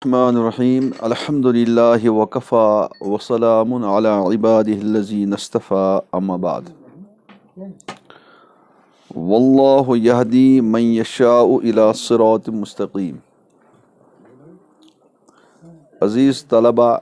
Rahim Alhamdulillahi wa kafa wa salamun ala ibadihi allazina istafa amma ba'd. Wallahu yahdi man yasha'u ila siratim mustaqim. Aziz talaba,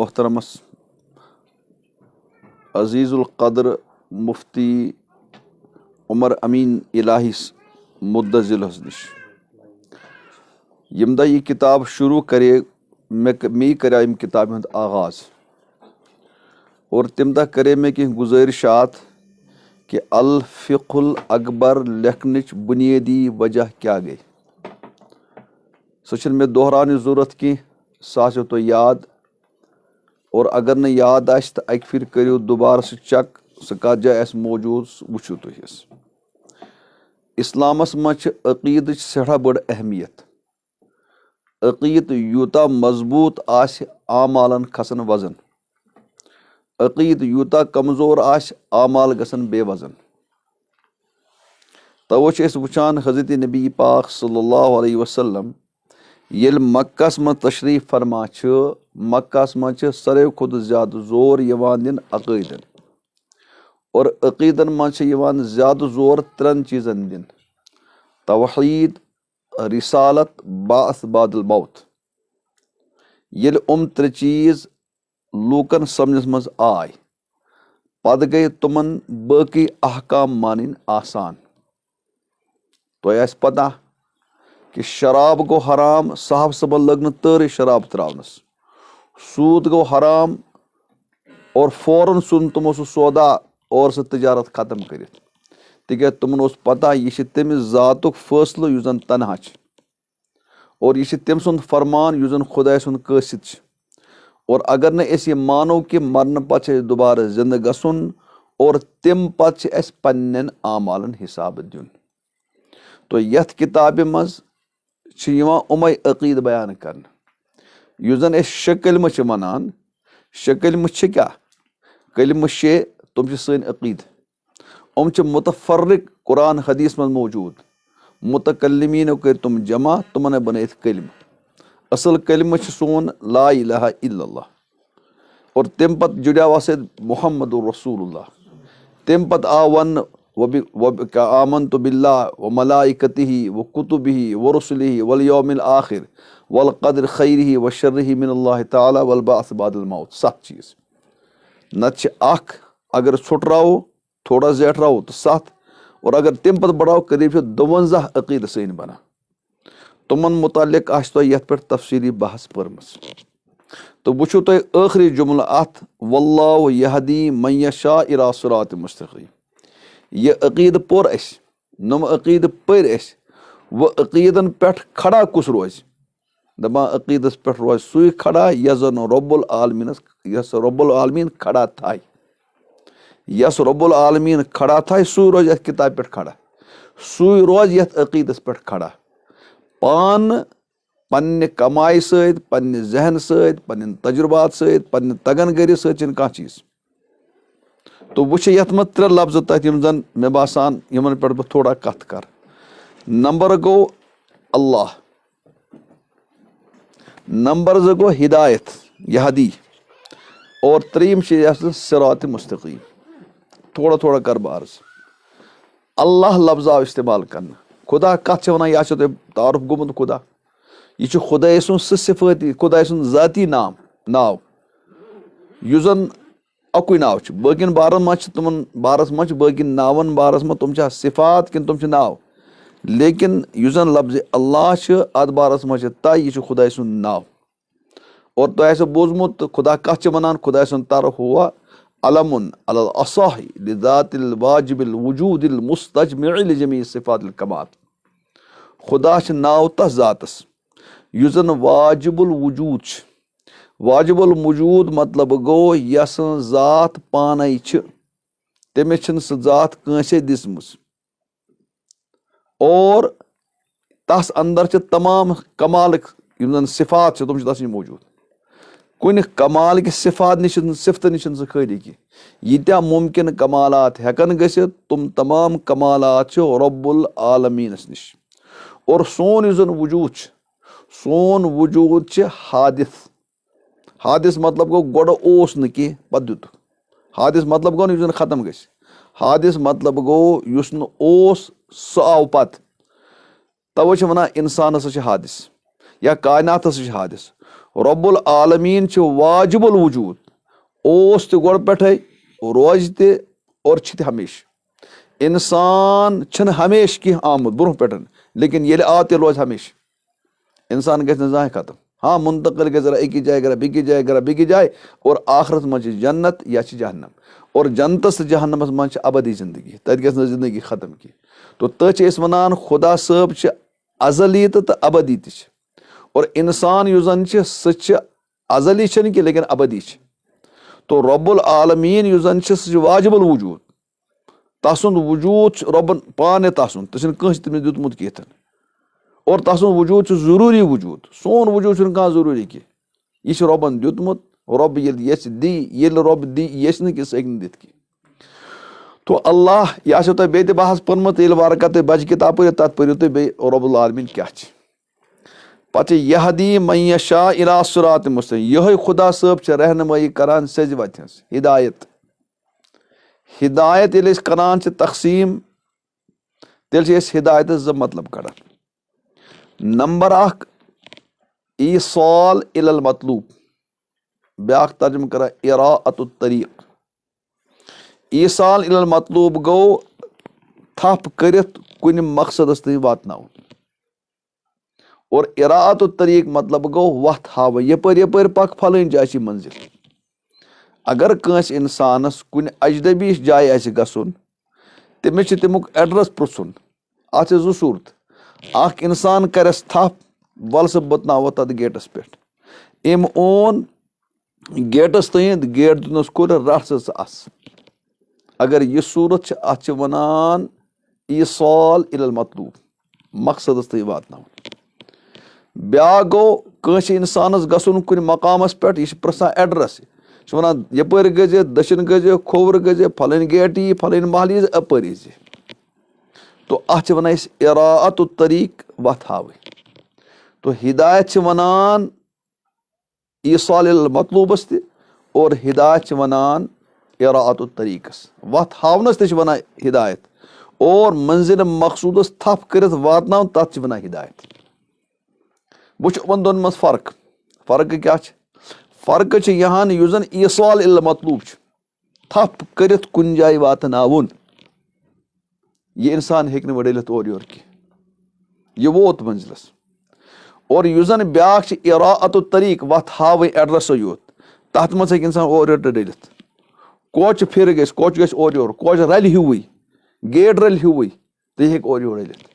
محترمس عزیز القدر مفتی عمر امین الہیس مدذلس نِش. ییٚمہِ دۄہ یہِ کِتاب شروٗع کرے مے کریو اَمہِ کِتابہِ ہُنٛد آغاز اور تمہِ دۄہ کرے مےٚ کینٛہہ گُزٲرِشات کہِ الفقہ الاکبر لیکھنٕچ بُنیٲدی وجہ کیٛاہ گٔے. سۄ چھنہٕ مےٚ دۄہراونٕچ ضروٗرت کینٛہہ، سۄ آسیو تۄہہِ یاد. اور اگر نہٕ یاد آسہِ تہٕ اکہِ پھِرِ کٔرِو دُبارٕ سُہ چیک، سُہ کتھ جایہِ آسہِ موجوٗد سُہ وٕچھِو تُہۍ حظ. اِسلامس منٛز چھِ عقیٖدٕچ سٮ۪ٹھاہ بٔڑ اہمیت. عقیٖدٕ یوٗتاہ مضبوٗط آسہِ اعمالن کھسن وزن، عقیٖدٕ یوٗتاہ کمزور آسہِ اعمال گژھن بے وزن. توے چھِ أسۍ وٕچھان حضرت نبی پاک صلی اللہ علیہ وسلم ییٚلہِ مکہس منٛز تشریٖف فرما چھِ، مکہس منٛز چھِ ساروی کھۄتہٕ زیادٕ زور یِوان دِنہٕ عقیٖدن. اور عقیٖدن منٛز چھِ یِوان زیادٕ زور ترٛٮ۪ن چیٖزن دِنہٕ: توحیٖد، رسالت، بعث بعد الموت. ییٚلہِ ترٛےٚ چیٖز لوٗکن سمجھنس منٛز آے پتہٕ گٔے تِمن باقٕے احکام مانٕنۍ آسان. تۄہہِ آسہِ پتہ کہِ شراب گوٚو حرام، صاحب صٲبن لٔگ نہٕ تٲرٕے شراب ترٛاونس. سوٗد گوٚو حرام اور فوراً ژھُن تِمو سُہ سودا اور سُہ تجارت ختم کٔرِتھ، تِکیٛازِ تِمن اوس پتہ یہِ چھِ تٔمِس ذاتُک فٲصلہٕ یُس زن تنہا چھِ، اور یہِ چھِ تٔمۍ سُنٛد فرمان یُس زن خۄداے سُنٛد قٲصد چھِ. اور اگر نہٕ أسۍ یہِ مانو کہِ مرنہٕ پتہٕ چھِ أسۍ دُبارٕ زندٕ گژھُن اور تمہِ پتہٕ چھِ اسہِ پننٮ۪ن اعمالن حساب دیُن. تہٕ یتھ کِتابہِ منٛز چھِ یِوان یِمے عقیٖدٕ بیان کرنہٕ یُس زن أسۍ شےٚ کلمہٕ چھِ ونان. شےٚ کلمہٕ چھِ کیٛاہ؟ کلمہٕ شےٚ تِم چھِ سٲنۍ عقیٖدٕ. یِم چھِ متفرق قرآن حدیث منٛز موجوٗد. متکلمیٖنو کٔرۍ تِم جمع، تِمن آیہِ بنٲیِتھ کلمہٕ. اصل کلمہٕ چھُ سون لا الہ الا اللہ. اور تمہِ پتہٕ جُڑیو اَتھ سۭتۍ محمد رسول اللہ. تمہِ پتہٕ آو وننہٕ آمنتُ باللہ وملائکتہ وکتبہ ورسلہ والیوم الآخر والقدر خیرہ وشرہ من اللہ تعالیٰ والبعث بعد الموت. 7 چیٖز. نتہٕ چھِ اکھ، اگر ژھُٹراوو تھوڑا زیٹھراوو تہٕ 7، اور اگر تمہِ پتہٕ بڑاوو قریٖب چھِ 52 عقیٖدٕ سٲنۍ بنان. تِمن متعلق آسہِ تۄہہِ یتھ پٮ۪ٹھ تفصیٖلی بحث پٔرمٕژ. تہٕ وٕچھِو تُہۍ ٲخری جملہٕ اتھ: واللہ یہدی من یشاء الی صراط مستقیم. یہِ عقیٖدٕ پوٚر اسہِ، نۄم عقیٖدٕ پٔرۍ اسہِ. وۄنۍ عقیٖدن پٮ۪ٹھ کھڑا کُس روزِ؟ دپان عقیٖدس پٮ۪ٹھ روزِ سُے کھڑا یس زن رۄب العالمیٖن کھڑا تھایہِ. یس رۄب العالمیٖن کھڑا تھایہِ سُے روزِ یتھ کِتابہِ پٮ۪ٹھ کھڑا، سُے روزِ یتھ عقیٖدس پٮ۪ٹھ کھڑا. پانہٕ پننہِ کمایہِ سۭتۍ، پننہِ ذہن سۭتۍ، پننٮ۪ن تجرُبات سۭتۍ، پننہِ تگن گٔری سۭتۍ چھِنہٕ کانٛہہ چیٖز. تہٕ وٕچھِ یتھ منٛز 3 لفظ تتھ یِم زن مےٚ باسان یِمن پٮ۪ٹھ بہٕ تھوڑا کتھ کرٕ. نمبر گوٚو اللہ، نمبر 2 گوٚو ہدایت یہدی، اور 3 چھِ یَتھ صراط مستقیم. تھوڑا تھوڑا کرٕ بہٕ عرض. اللہ لفظ آو استعمال کرنہٕ. خدا کتھ چھِ ونان؟ یہِ آسیو تۄہہِ تعارُف گوٚمُت. خدا یہِ چھُ خۄداے سُنٛد سُہ صفٲتی، خۄداے سُنٛد ذاتی ناو یُس زن اکُے ناو چھُ. باقین بارن منٛز چھِ تِمن بارس منٛز چھِ باقین ناون بارس منٛز تِم چھا صفات کِنہٕ تِم چھِ ناو، لیکن یُس زن لفظِ اللہ چھِ اتھ بارس منٛز چھِ طے یہِ چھُ خۄداے سُنٛد ناو. اور تۄہہِ آسیو بوٗزمُت خدا کتھ چھِ ونان؟ خۄداے سُنٛد طرف ہوا علمُن علی الاصح لذات الواجب الوجود المستجمع لجمیع صفات الکمال. خدا چھِ ناو تتھ ذاتس یُس زن واجب الوجوٗد چھُ. واجب الوجوٗد مطلب گوٚو یس سٕنٛز ذات پانے چھِ، تٔمِس چھِنہٕ سُہ ذات کٲنٛسے دِژمٕژ، اور تس انٛدر چھِ تمام کمالٕکۍ یِم زن صفات چھِ تِم چھِ تس نِش موجوٗد. کُنہِ کمال کہِ صفات نِش صفتہٕ نِش چھُنہٕ سُہ خٲلی کینٛہہ ییٖتیٛاہ مُمکِن کمالات ہٮ۪کن گٔژھِتھ تِم تمام کمالات چھِ رۄب العالمیٖنس نِش اور سون یُس زن وجوٗد چھُ سون وجوٗد چھِ حادث مطلب گوٚو گۄڈٕ اوس نہٕ کینٛہہ پتہٕ دِتُکھ حادث مطلب گوٚو نہٕ یُس زن ختم گژھِ حادث مطلب گوٚو یُس نہٕ اوس سُہ آو پتہٕ توے چھِ ونان انسان ہسا چھِ حادث یا کاینات ہسا چھِ حادث رۄب العالمیٖن چھِ واجب الوجوٗد اوس تہِ گۄڈٕ پٮ۪ٹھے روزِ تہِ اور چھِ تہِ ہمیشہٕ انسان چھِنہٕ ہمیشہٕ کینٛہہ آمُت برونٛہہ پٮ۪ٹھ لیکن ییٚلہِ آو تیٚلہِ روزِ ہمیشہٕ انسان گژھِ نہٕ زٕہٕنۍ ختم ہاں مُنتقل گژھِ ذرا أکِس جایہِ گرا بیٚکِس جایہِ گرا بیٚکِس جایہِ اور آخرس منٛز چھِ جنت یا چھِ جہنم اور جنتس تہٕ جہنمس منٛز چھِ ابدی زندگی تتہِ گژھِ نہٕ زندگی ختم کینٛہہ تو تٔتھۍ چھِ أسۍ ونان خۄدا صٲب چھِ ازلی تہٕ ابدی تہِ چھِ اور انسان یُس زن چھِ سُہ چھِ ازلی چھِنہٕ کینٛہہ لیکن ابدی چھِ تو رۄب العالمیٖن یُس زن چھِ سُہ چھُ واجب الوجوٗد تسُنٛد وجوٗد چھُ رۄبن پانے تسُنٛد تہٕ چھُنہٕ کٲنٛسہِ تٔمِس دیُتمُت کینٛہہ اور تسُنٛد وجوٗد چھُ ضروٗری وجوٗد سون وجوٗد چھُنہٕ کانٛہہ ضروٗری کینٛہہ یہِ چھُ رۄبن دیُتمُت رۄب ییٚلہِ یژھِ دی ییٚلہِ رۄب دی یژھِ نہٕ کینٛہہ سُہ ہیٚکہِ نہٕ دِتھ کینٛہہ تو اللہ یہِ آسیو تۄہہِ بیٚیہِ تہِ بحث پوٚرمُت ییٚلہِ وارٕ کارٕ تُہۍ بچہِ کِتاب پٔرِو تتھ پٔرِو تُہۍ بیٚیہِ رۄب العالمیٖن کیاہ چھِ پتہٕ چھِ یہدی من یشاء الی صراط مستقیٖم یِہوے خۄدا صٲب چھِ رہنمٲیی کران سیٚزِ وتہِ ہٕنٛز ہدایت ییٚلہِ أسۍ کران چھِ تقسیٖم تیٚلہِ چھِ أسۍ ہدایتس زٕ مطلب کڑان نمبر اکھ ایٖصال الی المطلوب بیاکھ ترجمہٕ کران اِراءۃ الطریٖق ایٖصال الی المطلوب گوٚو تھپھ کٔرِتھ کُنہِ مقصدس تام واتناوُن اور اِراءۃ الطریٖق مطلب گوٚو وتھ ہاوٕنۍ یپٲرۍ یپٲرۍ پکھ پھلٲنۍ جایہِ چھِ منزِل اگر کٲنٛسہِ انسانس کُنہِ اجنبی جایہِ آسہِ گژھُن تٔمِس چھِ تمیُک ایڈرس پرژھُن اتھ چھِ زٕ صوٗرت اکھ انسان کرٮ۪س تھپھ ول سا بہٕ تناوتھ تتھ گیٹس پٮ۪ٹھ أمۍ اون گیٹس تام گیٹ دیُتنس کھُلہٕ رٹھ سا ژٕ اَس اگر یہِ صوٗرت چھِ اتھ چھِ ونان ایٖصال الی المطلوب مقصدس تام واتناوُن بیاکھ گوٚو کٲنٛسہِ انسانس گژھُن کُنہِ مقامس پٮ۪ٹھ یہِ چھِ پرژھان ایڈرس یہِ چھِ ونان یپٲرۍ گٔژھزِ دٔچھِنۍ گٔژھزِ کھووُر گٔژھزِ پھلٲنۍ گیٹ یی پھلٲنۍ محلہٕ یی اپٲرۍ یی زِ تو اتھ چھِ ونان أسۍ اِراءۃ الطریٖق وتھ ہاوٕنۍ تو ہدایت چھِ ونان ایٖصال الی المطلوبس تہِ اور ہدایت چھِ ونان اِراءۃ الطریٖقس وتھ ہاونس تہِ چھِ ونان ہدایت اور منزِل مقصوٗدس تھپھ کٔرِتھ واتناوُن تتھ چھِ ونان ہدایت وٕچھ یِمن دۄن منٛز فرقہٕ کیاہ چھِ فرقہٕ چھِ یہِ ہن یُس زن ایٖصال الی المطلوب چھُ تھپھ کٔرِتھ کُنہِ جایہِ واتناوُن یہِ انسان ہیٚکہِ نہٕ وۄنۍ ڈٔلِتھ اورٕ یورٕ کینٛہہ یہِ ووت منزِلس اور یُس زن بیاکھ چھِ اِراءۃ الطریٖق وتھ ہاوٕنۍ ایڈرسٕے یوت تتھ منٛز ہیٚکہِ انسان اورٕ یورٕ تہِ ڈٔلِتھ کوچہِ پھِرِ گژھِ کوچہِ گژھِ اورٕ یورٕ کوچہِ رلہِ ہیوٗوٕے گیٹ رلہِ ہیوٗوٕے تہٕ یہِ ہیٚکہِ اورٕ یورٕ ڈٔلِتھ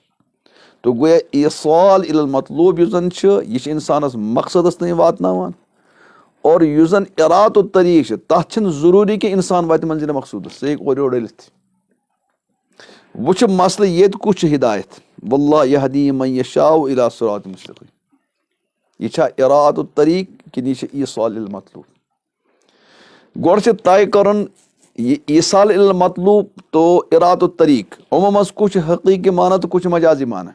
تو گویا ایٖصال الی المطلوب یُس زن چھُ یہِ چھِ انسانس مقصدس تام واتناوان اور یُس زن اِراءۃ الطریٖق چھِ تتھ چھِنہٕ ضروٗری کہِ انسان واتہِ منزِلہِ مقصوٗدس سُہ ہیٚکہِ اورٕ یورٕ ڈٔلِتھ وٕچھ مسلہٕ ییٚتہِ کُس چھُ ہدایت واللہ یہدی من یشاء الی صراط مستقیٖم یہِ چھا اِراءۃ الطریٖق کِنہٕ یہِ چھِ ایٖصال الی المطلوب گۄڈٕ چھِ طے کرُن یہِ ایٖصال الی المطلوب تو اِراءۃ الطریٖق یِمو منٛز کُس چھُ حقیٖقی معنی تہٕ کُس چھُ مجازی معنی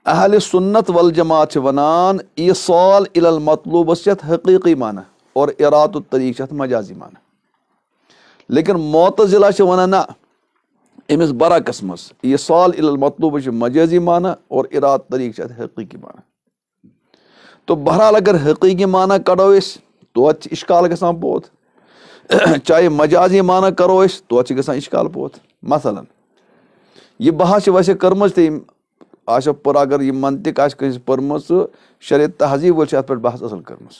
اہلِ سُنت والجماعت چھِ ونان ایٖصال الی المطلوبس چھِ اتھ حقیٖقی معنی اور اِراءۃ الطریٖق چھِ اتھ مجازی معنی لیکن معتزلہ چھِ ونان نہ أمِس برعکس منٛز ایٖصال الی المطلوبس چھِ مجازی معنی اور اِراءۃ الطریٖق چھِ اتھ حقیٖقی معنی تو بہرحال اگر حقیٖقی معنی کڑو أسۍ توتہِ چھِ اِشکال گژھان پوت چاہے مجازی معنی کرو أسۍ توتہِ چھِ گژھان اِشکال پوت مثلاً یہِ بحث چھِ ویسے کٔرمٕژ تہِ یِم آسیو پٔر اگر یہِ منطق آسہِ کٲنٛسہِ پٔرمٕژ شرح تہذیٖب وٲلۍ چھِ اتھ پٮ۪ٹھ بحث اصل کٔرمٕژ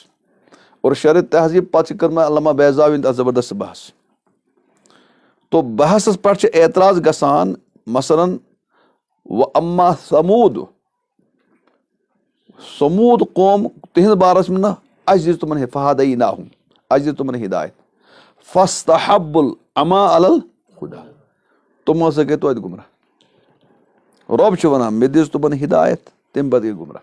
اور شرح تہذیٖب پتہٕ چھِ کٔرمٕژ علامہ بیضاوی یُن تتھ زبردست بحث تو بحثس پٮ۪ٹھ چھُ اعتراض گژھان مثلاً وَأَمَّا ثموٗد قوم تِہنٛدِ بارس منٛز نہ اَسہِ دِژ تِمن فہدیناہُم اَسہِ دِژ تِمن ہدایت فاستحبوا العمى علی الہدى تِمو ہسا گٔے توتہِ گُمراہ رۄب چھُ ونان مےٚ دِژ تِمن ہدایت تمہِ پتہٕ گٔے گُمراہ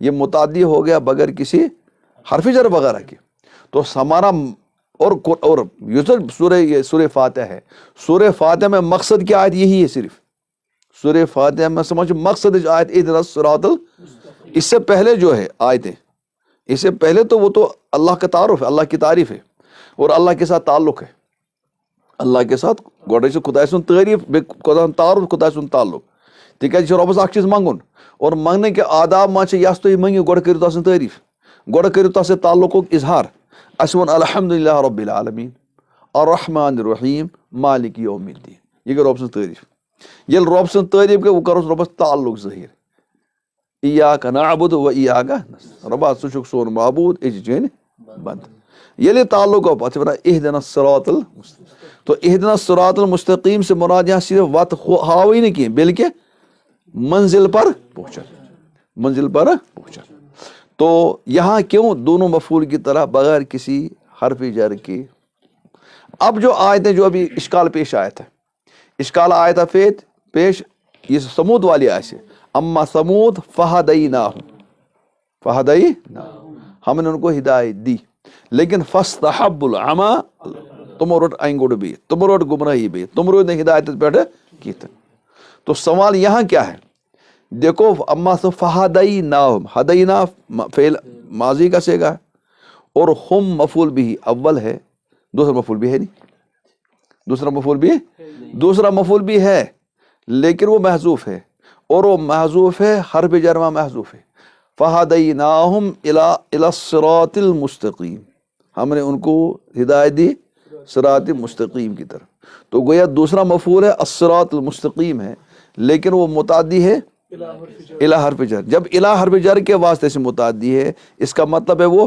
یہ متعدی ہو گیا بغیر کسی حرف جر وغیرہ کے. تو ہمارا اور یہ سورہ فاتحہ ہے. سورہ فاتحہ میں مقصد کی آیت یہی ہے صرف. سورہ فاتحہ میں سمجھ مقصد آیت اہدنا الصراط اس سے پہلے جو ہے آیتیں، اس سے پہلے تو وہ تو اللہ کا تعارف ہے، اللہ کی تعریف ہے اور اللہ کے ساتھ تعلق ہے. اللہ کے ساتھ گوڑے سے خدا سن تعریف خدا تعارف خدا سن تعلق. تکیازِ رۄبس اکھ چیز منگن اور منگنے کے آداب ما چھِ یس تُہۍ منگِو گۄڈٕ کٔرِو تتھ سٕنٛز تعریف، گۄڈٕ کٔرِو تتھ سۭتۍ تعلقُک اظہار. اَسہِ ووٚن الحمدُللہ رب العالمین الرحمن الرحیم مالک یوم الدین، یہ گٔے رۄب سٕنٛز تعریف. ییٚلہِ رۄب سٕنٛز تعریف گٔے وۄنۍ کرو رۄبس تعلق ظٲہِر. ایاک نعبد و ایاک نستعین، رۄبا ژٕ چھُکھ سون معبوٗد أسۍ چھِ چٲنۍ بنٛدٕ. ییٚلہِ یہِ تعلق گوٚو پتہٕ چھِ ونان اہدنا الصراط المستقیم. تو اہدنا الصراط المستقیم سے مراد یہاں صرف وت ہاوٕے نہٕ کینٛہہ بلکہ منزل پر پہنچا، منزل پر پہنچا. تو یہاں کیوں دونوں مفعول کی طرح بغیر کسی حرف جر کے. اب جو آیتیں جو ابھی اشکال پیش آیا تھا، اشکال آیا تھا پیش یہ سمود والی آیت سے. اما سمود فہدیناہم، فہدیناہم ہم نے ان کو ہدایت دی لیکن فاستحبوا العمى تمو رٹ اینگوڑ بہت، تمو رٹ گمراہی بہت، تم روز نے ہدایت پہ کیت. تو سوال یہاں کیا ہے؟ دیکھو اما سے فہدیناہم، ہدینا فعل ماضی کا سیگا ہے اور ہم مفعول بھی اول ہے، دوسرا مفعول بھی ہے نہیں، دوسرا مفعول بھی ہے لیکن وہ محذوف ہے اور وہ محذوف ہے حرف جر میں محذوف ہے. فہدیناہم الی الصراط المستقیم، ہم نے ان کو ہدایت دی صراط مستقیم کی طرف. تو گویا دوسرا مفعول ہے الصراط المستقیم ہے لیکن وہ متعدی ہے الی حرف جر. جب الی حرف جر کے واسطے سے متعدی ہے اس کا مطلب ہے وہ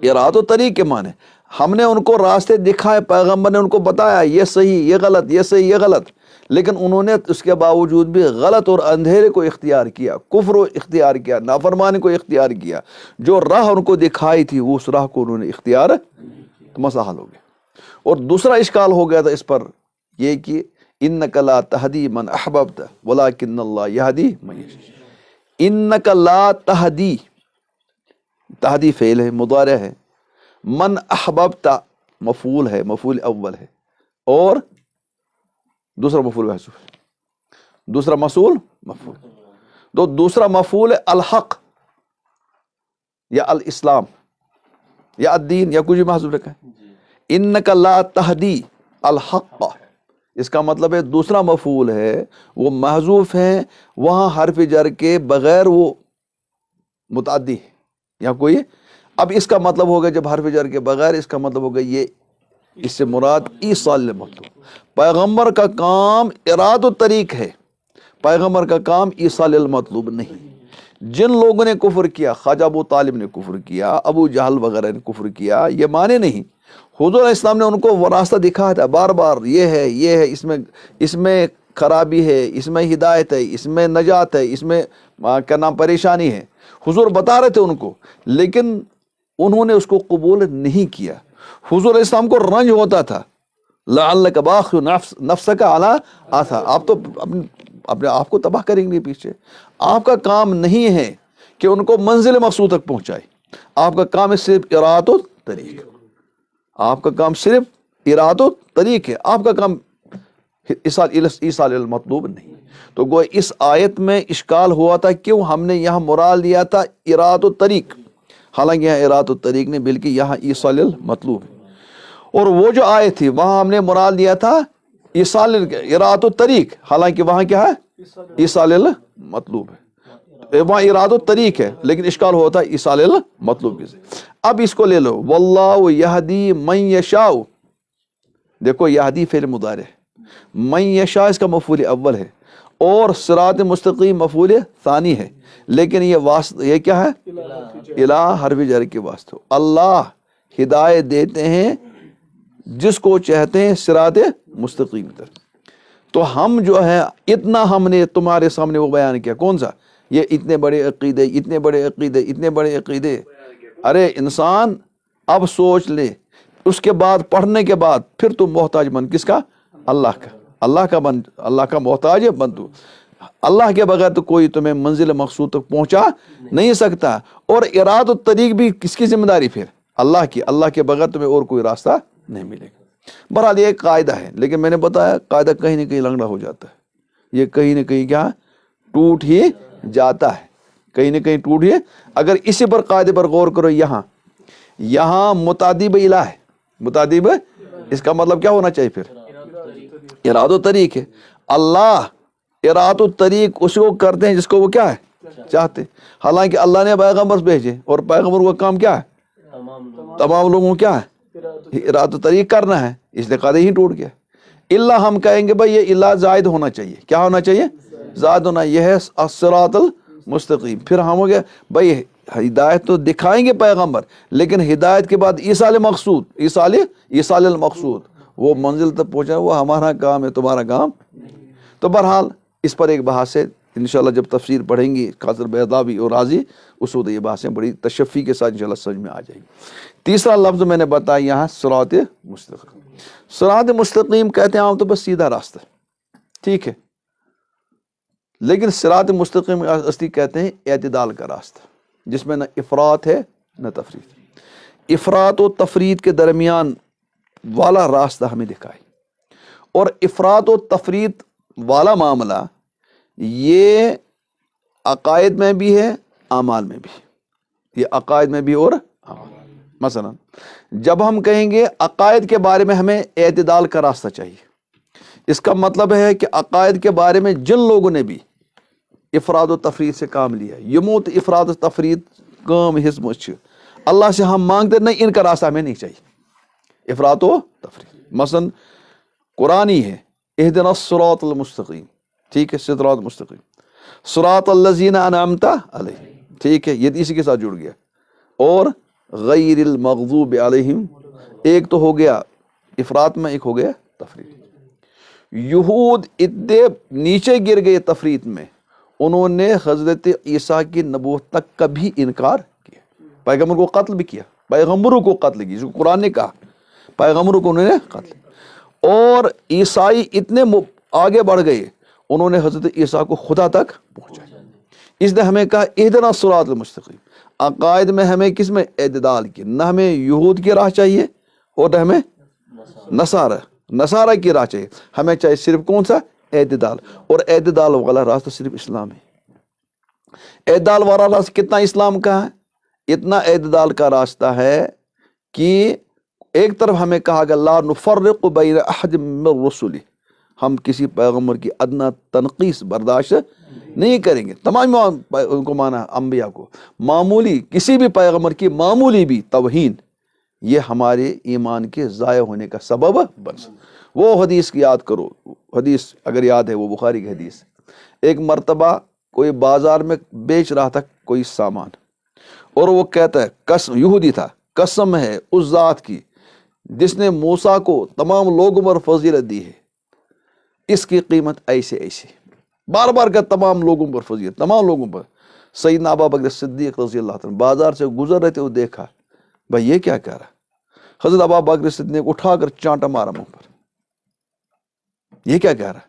اراد و طریق کے معنی. ہم نے ان کو راستے دکھائے، پیغمبر نے ان کو بتایا یہ صحیح یہ غلط، یہ صحیح یہ غلط، لیکن انہوں نے اس کے باوجود بھی غلط اور اندھیرے کو اختیار کیا، کفر کو اختیار کیا، نافرمانی کو اختیار کیا. جو راہ ان کو دکھائی تھی اس راہ کو انہوں نے اختیار، تو مسئلہ حل ہو گیا. اور دوسرا اشکال ہو گیا تھا اس پر یہ کہ انک لا تہدی من احببت ولکن اللہ یہدی من یشاء. انک لا تہدی، تہدی فعل ہے مضارع ہے، من احببت مفعول ہے، مفعول اول ہے اور دوسرا مفعول محذوف ہے، دوسرا مفعول تو دوسرا مفعول ہے الحق یا الاسلام یا الدین یا کچھ بھی محذوف رکھا ہے. انک لا تہدی الحق، اس کا مطلب ہے دوسرا مفعول ہے وہ محذوف ہے، وہاں حرف جر کے بغیر وہ متعدی ہے یا کوئی. اب اس کا مطلب ہوگا جب حرف جر کے بغیر، اس کا مطلب ہوگا یہ اس سے مراد ایصال المطلوب. پیغمبر کا کام اراد و طریق ہے، پیغمبر کا کام ایصال المطلوب نہیں. جن لوگوں نے کفر کیا، خواجہ ابو طالب نے کفر کیا، ابو جہل وغیرہ نے کفر کیا، یہ مانے نہیں. حضور علیہ السلام نے ان کو وہ راستہ دکھایا تھا بار بار، یہ ہے اس میں خرابی ہے، اس میں ہدایت ہے، اس میں نجات ہے، اس میں کیا نام پریشانی ہے. حضور بتا رہے تھے ان کو لیکن انہوں نے اس کو قبول نہیں کیا. حضور علیہ السلام کو رنج ہوتا تھا، لعلک باخع نفسک علی آثار، آپ تو اپنے آپ کو تباہ کریں گے پیچھے. آپ کا کام نہیں ہے کہ ان کو منزل مقصود تک پہنچائے، آپ کا کام ہے صرف اراد و طریق، آپ کا کام صرف اراد و طریق ہے، آپ کا کام ایصال المطلوب نہیں. تو گویا اس آیت میں اشکال ہوا تھا کیوں ہم نے یہاں مراد لیا تھا اراد و طریق، حالانکہ یہاں اراد و طریق نہیں بلکہ یہاں ایصال المطلوب ہے. اور وہ جو آیت تھی وہاں ہم نے مراد لیا تھا ایصال اراد و طریق، حالانکہ وہاں کیا ہے ایصال المطلوب ہے، وہاں اراد و طریق ہے لیکن اشکال ہوتا ہے ایصال المطلوب کے سے. اب اس کو لے لو واللہ یہدی من یشاء، دیکھو یہدی فعل مضارع ہے، من یشاء اس کا مفعول اول ہے اور صراط مستقیم مفعول ثانی ہے، لیکن یہ کیا ہے الہ حرف جر کے واسطے. اللہ ہدایت دیتے ہیں جس کو چاہتے ہیں صراط مستقیم کی طرف. تو ہم جو ہے اتنا ہم نے تمہارے سامنے وہ بیان کیا، کون سا؟ یہ اتنے بڑے عقیدے، اتنے بڑے عقیدے، اتنے بڑے عقیدے. ارے انسان اب سوچ لے، اس کے بعد پڑھنے کے بعد پھر تم محتاج بن کس کا؟ اللہ کا، اللہ کا محتاج بن تو. اللہ کے بغیر تو کوئی تمہیں منزل مقصود تک پہنچا نہیں سکتا. اور اراد و طریق بھی کس کی ذمہ داری پھر؟ اللہ کی. اللہ کے بغیر تمہیں اور کوئی راستہ نہیں ملے گا. بہرحال یہ ایک قاعدہ ہے، لیکن میں نے بتایا قاعدہ کہیں نہ کہیں لنگڑا ہو جاتا ہے. یہ کہیں نہ کہیں کیا ٹوٹ ہی جاتا ہے، کہیں نہ کہیں ٹوٹ ہی. اگر اسی پر قاعدے پر غور کرو، یہاں متعدی الہ ہے. متعدی، اس کا مطلب کیا ہونا چاہیے پھر؟ اراد و طریق ہے. اللہ اراد و طریق اس کو کرتے ہیں جس کو وہ کیا ہے چاہتے. حالانکہ اللہ نے پیغمبر بھیجے، اور پیغمبر کا کام کیا ہے؟ تمام لوگوں کو کیا ہے؟ اراد و طریق کرنا ہے. اس لیے قاعدہ ہی ٹوٹ گیا. اللہ ہم کہیں گے بھائی یہ اللہ زائد ہونا چاہیے. کیا ہونا چاہیے؟ زائد ہونا. یہ ہے الصراط المستقیم. پھر ہم ہو گیا بھائی ہدایت تو دکھائیں گے پیغمبر، لیکن ہدایت کے بعد ایصال مقصود، ایصال المقصود، وہ منزل تک پہنچا، وہ ہمارا کام ہے، تمہارا کام. تو بہرحال اس پر ایک بحث ہے، انشاءاللہ جب تفسیر پڑھیں گی قاصر بیضاوی اور رازی، اس وقت یہ بحثیں بڑی تشفی کے ساتھ انشاءاللہ سمجھ میں آ جائیں گی. تیسرا لفظ میں نے بتایا یہاں صراط مستقیم. صراط مستقیم کہتے ہیں عام طور پر سیدھا راستہ، ٹھیک ہے، لیکن صراط مستقیم اصلی کہتے ہیں اعتدال کا راستہ، جس میں نہ افراط ہے نہ تفریط. افراط و تفریط کے درمیان والا راستہ ہمیں دکھائے. اور افراط و تفریط والا معاملہ یہ عقائد میں بھی ہے، اعمال میں بھی. یہ عقائد میں بھی اور اعمال. مثلا جب ہم کہیں گے عقائد کے بارے میں ہمیں اعتدال کا راستہ چاہیے، اس کا مطلب ہے کہ عقائد کے بارے میں جن لوگوں نے بھی افراد و تفریط سے کام لیا ہے، یموت افراد و تفریط کام حزم چھ اللہ سے ہم مانگتے نہیں، ان کا راستہ ہمیں نہیں چاہیے. افراد و تفریط مثلا قرآنی ہے اہدنا الصراط المستقیم، ٹھیک ہے، صراط مستقیم، صراط الذین انعمت علیہم، ٹھیک ہے، یہ اسی کے ساتھ جڑ گیا. اور غیر المغضوب علیہم، ایک تو ہو گیا افراط میں، ایک ہو گیا تفریط. یہود اتنے نیچے گر گئے تفریط میں، انہوں نے حضرت عیسیٰ کی نبوت تک کا بھی انکار کیا. پیغمبر کو قتل بھی کیا، پیغمبروں کو قتل کی، جو قرآن نے کہا پیغمبروں کو انہوں نے قتل. اور عیسائی اتنے آگے بڑھ گئے، انہوں نے حضرت عیسیٰ کو خدا تک پہنچایا. اس نے ہمیں کہا اہدنا الصراط المستقیم. عقائد میں ہمیں کس میں اعتدال کی، نہ ہمیں یہود کی راہ چاہیے اور نہ ہمیں نصارہ کی راہ چاہیے. ہمیں چاہیے صرف کون سا؟ اعتدال. اور اعتدال والا راستہ صرف اسلام ہے. اعتدال والا راستہ کتنا اسلام کا ہے؟ اتنا اعتدال کا راستہ ہے کہ ایک طرف ہمیں کہا گیا لا نفرق بین احد من رسلہ، ہم کسی پیغمبر کی ادنا تنقیص برداشت نہیں کریں گے. تمام ان کو مانا انبیاء کو، معمولی کسی بھی پیغمبر کی معمولی بھی توہین یہ ہمارے ایمان کے ضائع ہونے کا سبب بن سکتا. وہ حدیث کی یاد کرو، حدیث اگر یاد ہے وہ بخاری کی حدیث. ایک مرتبہ کوئی بازار میں بیچ رہا تھا کوئی سامان، اور وہ کہتا ہے قسم، یہودی تھا، قسم ہے اس ذات کی جس نے موسیٰ کو تمام لوگوں پر فضیلت دی ہے، اس کی قیمت ایسے ایسے، بار بار کا تمام لوگوں پر فضیلت، تمام لوگوں پر. سیدنا ابو بکر صدیق رضی اللہ عنہ بازار سے گزر رہے تھے، وہ دیکھا بھائی یہ کیا کہہ رہا. حضرت ابو بکر صدیق اٹھا کر چانٹا مارا منہ پر، یہ کیا کہہ رہا.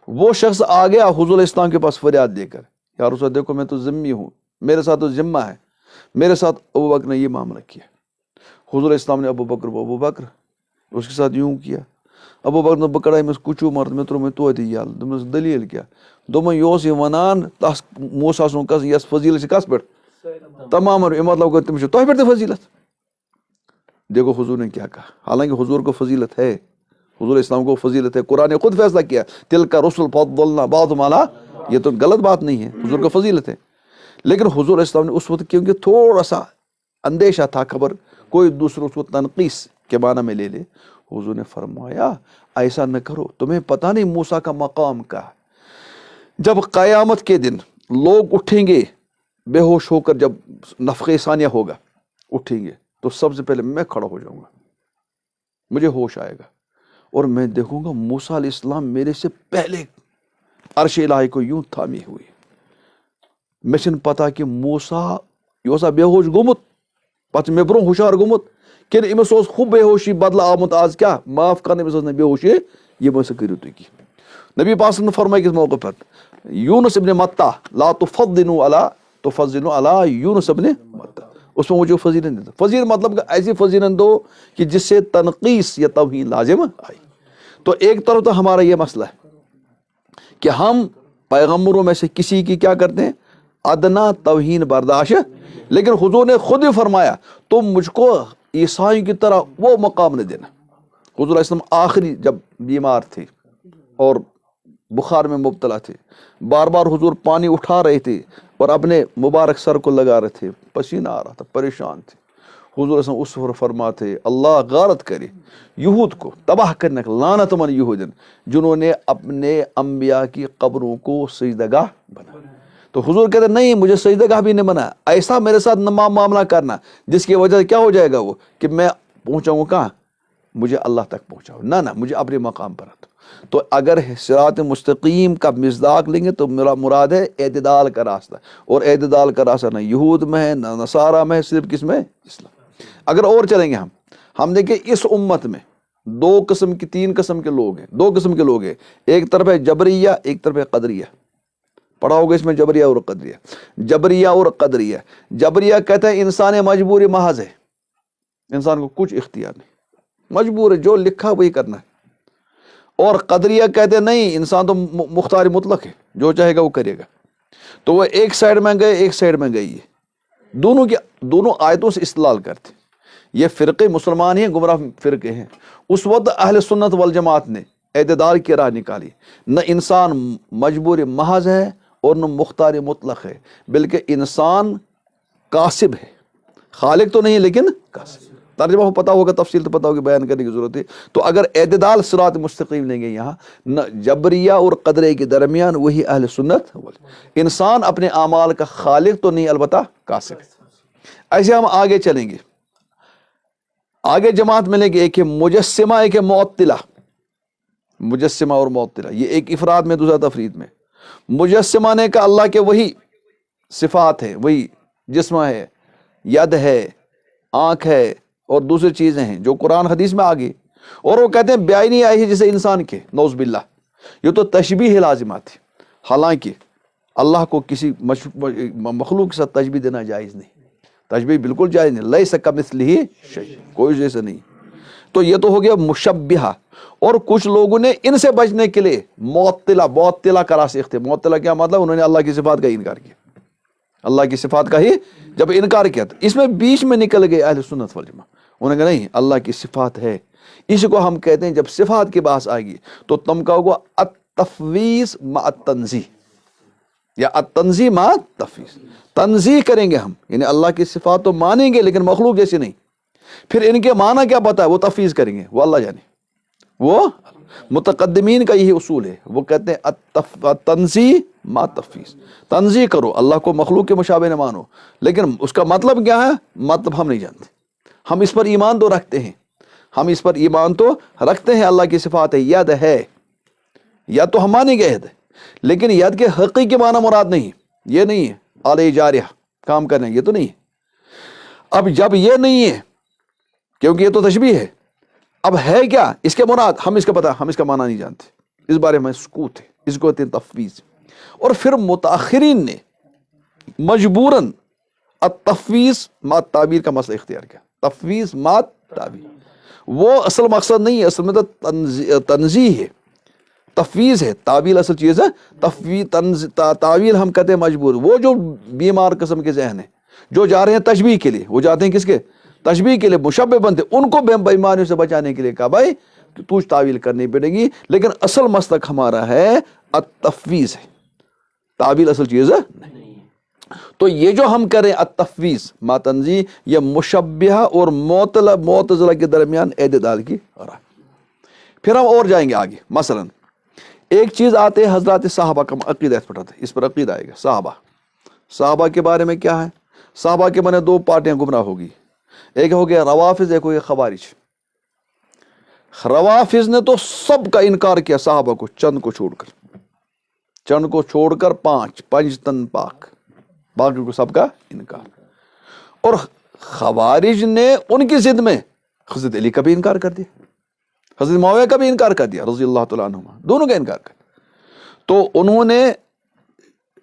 وہ شخص آ گیا حضور اسلام کے پاس فریاد دے کر، یا رسول اللہ دیکھو میں تو ذمہ ہوں، میرے ساتھ تو ذمہ ہے، میرے ساتھ ابو بکر نے یہ معاملہ کیا. حضور اسلام نے ابو بکر اس کے ساتھ یوں کیا. ابو بکر نے بکڑا میں کچو مرد میں تر میں تو یال دمس دلیل کیا دوم یہ ونان تس موسیٰ سن کس یس فضیلت سے کس پہ تمام مطلب کر تم تہ پہ فضیلت. دیکھو حضور نے کیا کہا، حالانکہ حضور کو فضیلت ہے، حضور اسلام کو فضیلت ہے، قرآن نے خود فیصلہ کیا تل کا رسول فضلنا بعضهم علی، یہ تو غلط بات نہیں ہے، حضور کو فضیلت ہے. لیکن حضور اسلام نے اس وقت کیونکہ تھوڑا سا اندیشہ تھا، خبر کوئی دوسروں کو تنقیص کے معنی میں لے لے، حضور نے فرمایا ایسا نہ کرو، تمہیں پتہ نہیں موسیٰ کا مقام کا. جب قیامت کے دن لوگ اٹھیں گے بے ہوش ہو کر، جب نفخہ ثانیہ ہوگا اٹھیں گے تو سب سے پہلے میں کھڑا ہو جاؤں گا، مجھے ہوش آئے گا اور میں دیکھوں گا موسیٰ علیہ السلام میرے سے پہلے عرش الہی کو یوں تھامی ہوئی. مے چھنہ پتہ کہ موسیٰ یہ بے ہوش گومت پتہ مے برو ہوشار گومت کن امس خوب بے ہوشی بدلہ آمت آز کیا معاف کرنے امس بے ہوشی یہ مس کرو تھی کی. نبی پاک نے فرمایا کس موقع پر یونس ابن متہ لا تفضلوا علی یونس ابن متہ، اس میں مجھے فضیلت نہیں دو. فضیلت مطلب کہ ایسی فضیلت دو کہ جس سے تنقیص یا توہین لازم آئی. تو ایک طرف تو ہمارا یہ مسئلہ ہے کہ ہم پیغمبروں میں سے کسی کی کیا کرتے ہیں، ادنا توہین برداشت، لیکن حضور نے خود ہی فرمایا تم مجھ کو عیسائیوں کی طرح وہ مقام نہیں دینا. حضور علیہ السلام آخری جب بیمار تھے اور بخار میں مبتلا تھے، بار بار حضور پانی اٹھا رہے تھے اور اپنے مبارک سر کو لگا رہے تھے، پسینہ آ رہا تھا، پریشان تھے. حضور علیہ السلام اس وقت فرماتے اللہ غارت کرے یہود کو، تباہ کرنے کا لعنت من یہودن جنہوں نے اپنے انبیاء کی قبروں کو سجدہ گاہ بنا. تو حضور کہتے نہیں مجھے سجدہ گاہ بھی نہیں بنا، ایسا میرے ساتھ معاملہ کرنا جس کی وجہ سے کیا ہو جائے گا وہ کہ میں پہنچاؤں گا کہاں، مجھے اللہ تک پہنچاؤ، نہ مجھے اپنے مقام پر آتا. تو اگر صراط مستقیم کا مصداق لیں گے تو میرا مراد ہے اعتدال کا راستہ، اور اعتدال کا راستہ نہ یہود میں ہے نہ نصارہ میں ہے، صرف کس میں، اسلام. اگر اور چلیں گے ہم دیکھیں اس امت میں تین قسم کے لوگ ہیں، دو قسم کے لوگ ہیں. ایک طرف ہے جبریہ، ایک طرف ہے قدریہ. پڑھا ہوگا اس میں جبریہ اور قدریہ. جبریہ اور قدریہ، جبریہ کہتے ہیں انسان مجبوری محض ہے، انسان کو کچھ اختیار نہیں، مجبور ہے، جو لکھا وہی کرنا ہے. اور قدریہ کہتے ہیں نہیں انسان تو مختار مطلق ہے، جو چاہے گا وہ کرے گا. تو وہ ایک سائڈ میں گئے، ایک سائڈ میں گئی ہے. دونوں آیتوں سے استدلال کرتے. یہ فرقے مسلمان ہیں، گمراہ فرقے ہیں. اس وقت اہل سنت والجماعت نے اعتدال کی راہ نکالی. نہ انسان مجبور محض ہے اور نہ مختار مطلق ہے، بلکہ انسان کاسب ہے، خالق تو نہیں لیکن کاسب. ترجمہ پتہ ہوگا، تفصیل تو پتہ ہوگی، بیان کرنے کی ضرورت ہے. تو اگر اعتدال صراط مستقیم لیں گے یہاں نہ جبریہ اور قدریہ کے درمیان، وہی اہل سنت. انسان اپنے اعمال کا خالق تو نہیں، البتہ کاسب. ایسے ہم آگے چلیں گے، آگے جماعت ملیں گے، ایک ہے مجسمہ، ایک ہے معطلہ. مجسمہ اور معطلہ، یہ ایک افراد میں دوسرا تفرید میں. مجسمہ نے کہا اللہ کے وہی صفات ہے، وہی جسم ہے، ید ہے، آنکھ ہے اور دوسری چیزیں ہیں جو قرآن حدیث میں آگے. اور وہ کہتے ہیں بیائی نہیں آئی ہے جسے انسان کے، نعوذ باللہ. یہ تو تشبیہ لازمات ہے. حالانکہ اللہ کو کسی مخلوق کے ساتھ تشبیہ دینا جائز نہیں، تشبیہ بالکل جائز نہیں. لیس کمثلہ شیء، کوئی جیسا نہیں. تو یہ تو ہو گیا مشبہہ. اور کچھ لوگوں نے ان سے بچنے کے لیے معطلہ کا راستہ اختیار. معطلہ کیا مطلب، انہوں نے اللہ کی صفات کا انکار کیا، اللہ کی صفات کا ہی جب انکار کیا تو اس میں بیچ میں نکل گئے اہل سنت والجماعت. انہوں نے کہا نہیں اللہ کی صفات ہے. اس کو ہم کہتے ہیں جب صفات کی بحث آئے گی تو تم کہو گا التفویض مع التنزیہ یا التنزیہ مع التفویض. تنزیہ کریں گے ہم، یعنی اللہ کی صفات تو مانیں گے لیکن مخلوق جیسی نہیں. پھر ان کے معنی کیا پتہ ہے وہ تفویض کریں گے، وہ اللہ جانے. وہ متقدمین کا یہی اصول ہے، وہ کہتے ہیں تنزیہ ما تفویض. تنزیہ کرو، اللہ کو مخلوق کے مشابہ نہ مانو، لیکن اس کا مطلب کیا ہے، مطلب ہم نہیں جانتے. ہم اس پر ایمان تو رکھتے ہیں، ہم اس پر ایمان تو رکھتے ہیں، اللہ کی صفات ہے، ید ہے، ید تو ہم مانیں گے ید ہے، لیکن ید کے حقیقی معنی مراد نہیں، یہ نہیں ہے آلہ جاریہ کام کرنے، یہ تو نہیں ہے. اب جب یہ نہیں ہے کیونکہ یہ تو تشبیہ ہے، اب ہے کیا اس کے مراد، ہم اس کا پتہ، ہم اس کا معنی نہیں جانتے، اس بارے میں سکوت ہے. اس کو کہتے ہیں تفویض. اور پھر متاخرین نے مجبوراً التفویض مع تعبیر کا مسئلہ اختیار کیا. تفویض مع تعبیر وہ اصل مقصد نہیں ہے، اصل میں تو تنزیہ ہے، تفویض ہے. تعبیر اصل چیز ہے، تعبیر ہم کہتے ہیں مجبور. وہ جو بیمار قسم کے ذہن ہیں جو جا رہے ہیں تشبیہ کے لیے، وہ جاتے ہیں کس کے، تشبیہ کے لیے، مشبہ بنتے، ان کو بیماریوں سے بچانے کے لیے کہا بھائی تجھ تعویل کرنی پڑے گی. لیکن اصل مسلک ہمارا ہے التفویض ہے، تعویل اصل چیز ہے نہیں. تو یہ جو ہم کریں التفویض مع تنزیہ، یہ مشبہہ اور معتزلہ کے درمیان اعتدال کی راہ. پھر ہم اور جائیں گے آگے. مثلا ایک چیز آتے ہیں حضرات صحابہ کا عقیدہ پڑھاتے، اس پر عقیدہ آئے گا. صحابہ کے بارے میں کیا ہے؟ صحابہ کے بنے دو پارٹیاں گمراہ ہوگی، ایک ہو گیا روافض، ایک ہو گیا خوارج. روافض نے تو سب کا انکار کیا صحابہ کو، چند کو چھوڑ کر پانچ تن پاک، باقی کو سب کا انکار. اور خوارج نے ان کی ضد میں حضرت علی کا بھی انکار کر دیا، حضرت معاویہ کا بھی انکار کر دیا رضی اللہ تعالیٰ عنہما، دونوں کا انکار کر. تو انہوں نے